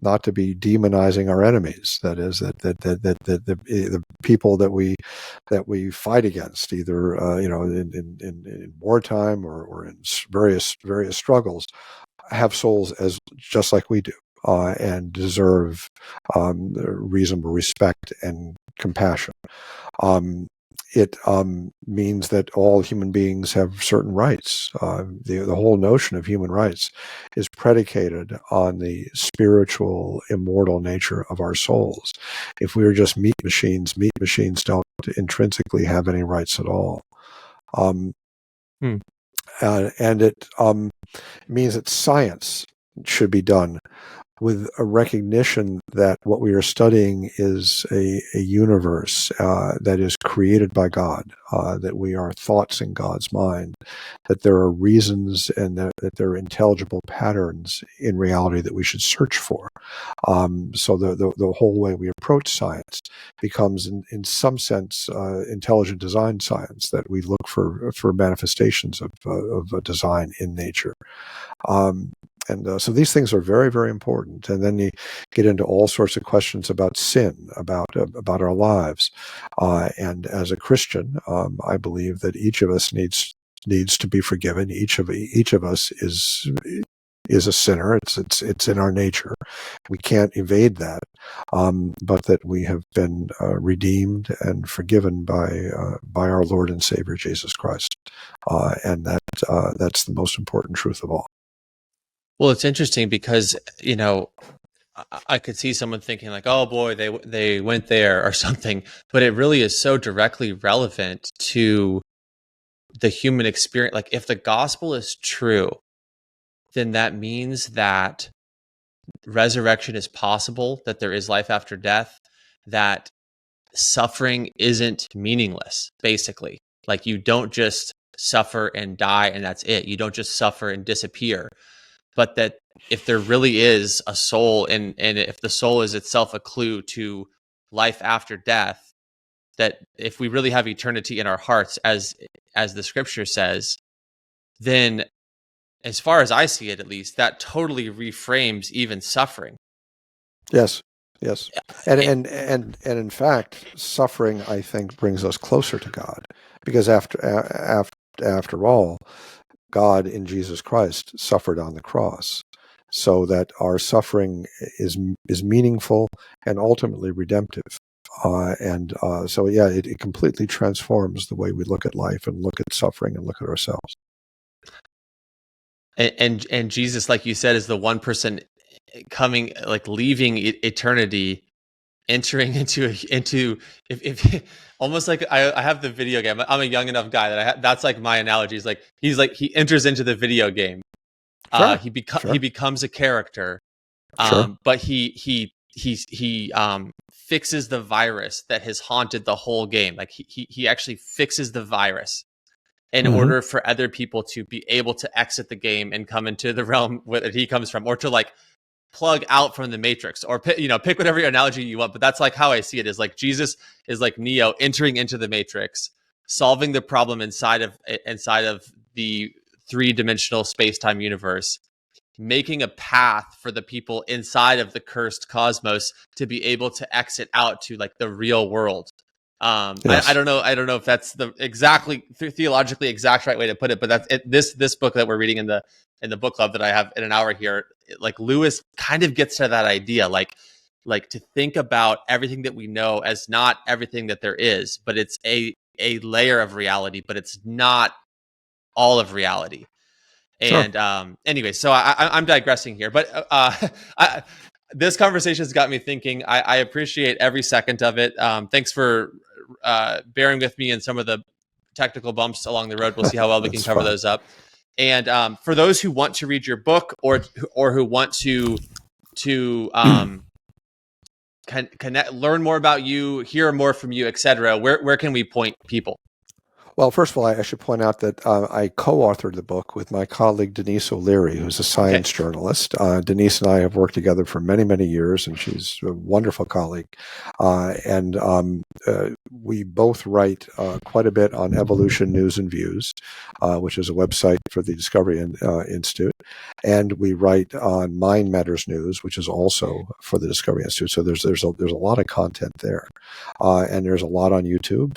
demonizing our enemies. That is, that the people that we fight against, either in wartime or in various struggles, have souls as just like we do, and deserve reasonable respect and compassion. It means that all human beings have certain rights. The whole notion of human rights is predicated on the spiritual, immortal nature of our souls. If we are just meat machines don't intrinsically have any rights at all. And it means that science should be done with a recognition that what we are studying is a universe that is created by God, that we are thoughts in God's mind, that there are reasons and that there are intelligible patterns in reality that we should search for. So the whole way we approach science becomes, in some sense, intelligent design science, that we look for manifestations of a design in nature. So these things are very, very important. And then you get into all sorts of questions about sin, about our lives. And as a Christian, I believe that each of us needs to be forgiven. Each of us is a sinner. It's in our nature. We can't evade that, but that we have been redeemed and forgiven by our Lord and Savior Jesus Christ, and that's the most important truth of all. Well, it's interesting because, I could see someone thinking like, oh boy, they went there or something, but it really is so directly relevant to the human experience. Like, if the gospel is true, then that means that resurrection is possible, that there is life after death, that suffering isn't meaningless, basically. Like, you don't just suffer and die and that's it. You don't just suffer and disappear. But that if there really is a soul, and if the soul is itself a clue to life after death, that if we really have eternity in our hearts, as the scripture says, then, as far as I see it, at least, that totally reframes even suffering. Yes, and in fact, suffering, I think, brings us closer to God, because after all, God in Jesus Christ suffered on the cross, so that our suffering is meaningful and ultimately redemptive. So it completely transforms the way we look at life and look at suffering and look at ourselves. And Jesus, like you said, is the one person coming, like, leaving eternity, entering into if almost like I have the video game. I'm a young enough guy that that's like my analogy. Is like he enters into the video game. Sure. He becomes a character, Sure. but he fixes the virus that has haunted the whole game. Like, he actually fixes the virus in order for other people to be able to exit the game and come into the realm that he comes from, or to, like, plug out from the Matrix, or pick whatever analogy you want. But that's like how I see it, is like Jesus is like Neo entering into the Matrix, solving the problem inside of the three-dimensional space-time universe, making a path for the people inside of the cursed cosmos to be able to exit out to, like, the real world. Yes. I don't know if that's the theologically exact right way to put it, but that's it. This book that we're reading in the book club that I have in an hour here, like, Lewis kind of gets to that idea, like to think about everything that we know as not everything that there is, but it's a layer of reality, but it's not all of reality. Sure. And anyway, so I'm digressing here, but this conversation has got me thinking. I appreciate every second of it. Thanks for bearing with me in some of the technical bumps along the road. We'll see how well we can cover those up. And for those who want to read your book, or who want to connect, learn more about you, hear more from you, etc., where can we point people? Well, first of all, I should point out that I co-authored the book with my colleague Denise O'Leary, who's a science journalist. Denise and I have worked together for many, many years, and she's a wonderful colleague. We both write quite a bit on Evolution News and Views, which is a website for the Discovery Institute. And we write on Mind Matters News, which is also for the Discovery Institute. So there's a lot of content there. And there's a lot on YouTube.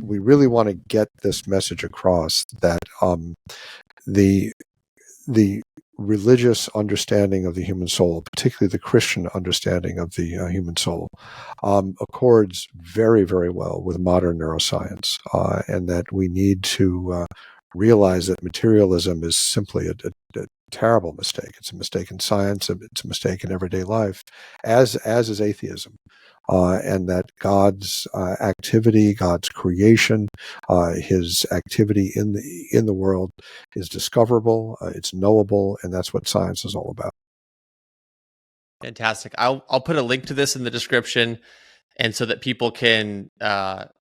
We really want to get this message across that the religious understanding of the human soul, particularly the Christian understanding of the human soul, accords very, very well with modern neuroscience, and that we need to realize that materialism is simply a terrible mistake. It's a mistake in science, it's a mistake in everyday life, as is atheism. and that God's activity, God's creation, His activity in the world is discoverable, it's knowable, and that's what science is all about. Fantastic. I'll put a link to this in the description, and so that people can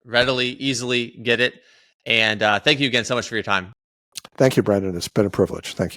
readily, easily get it. And thank you again so much for your time. Thank you, Brandon. It's been a privilege. Thank you.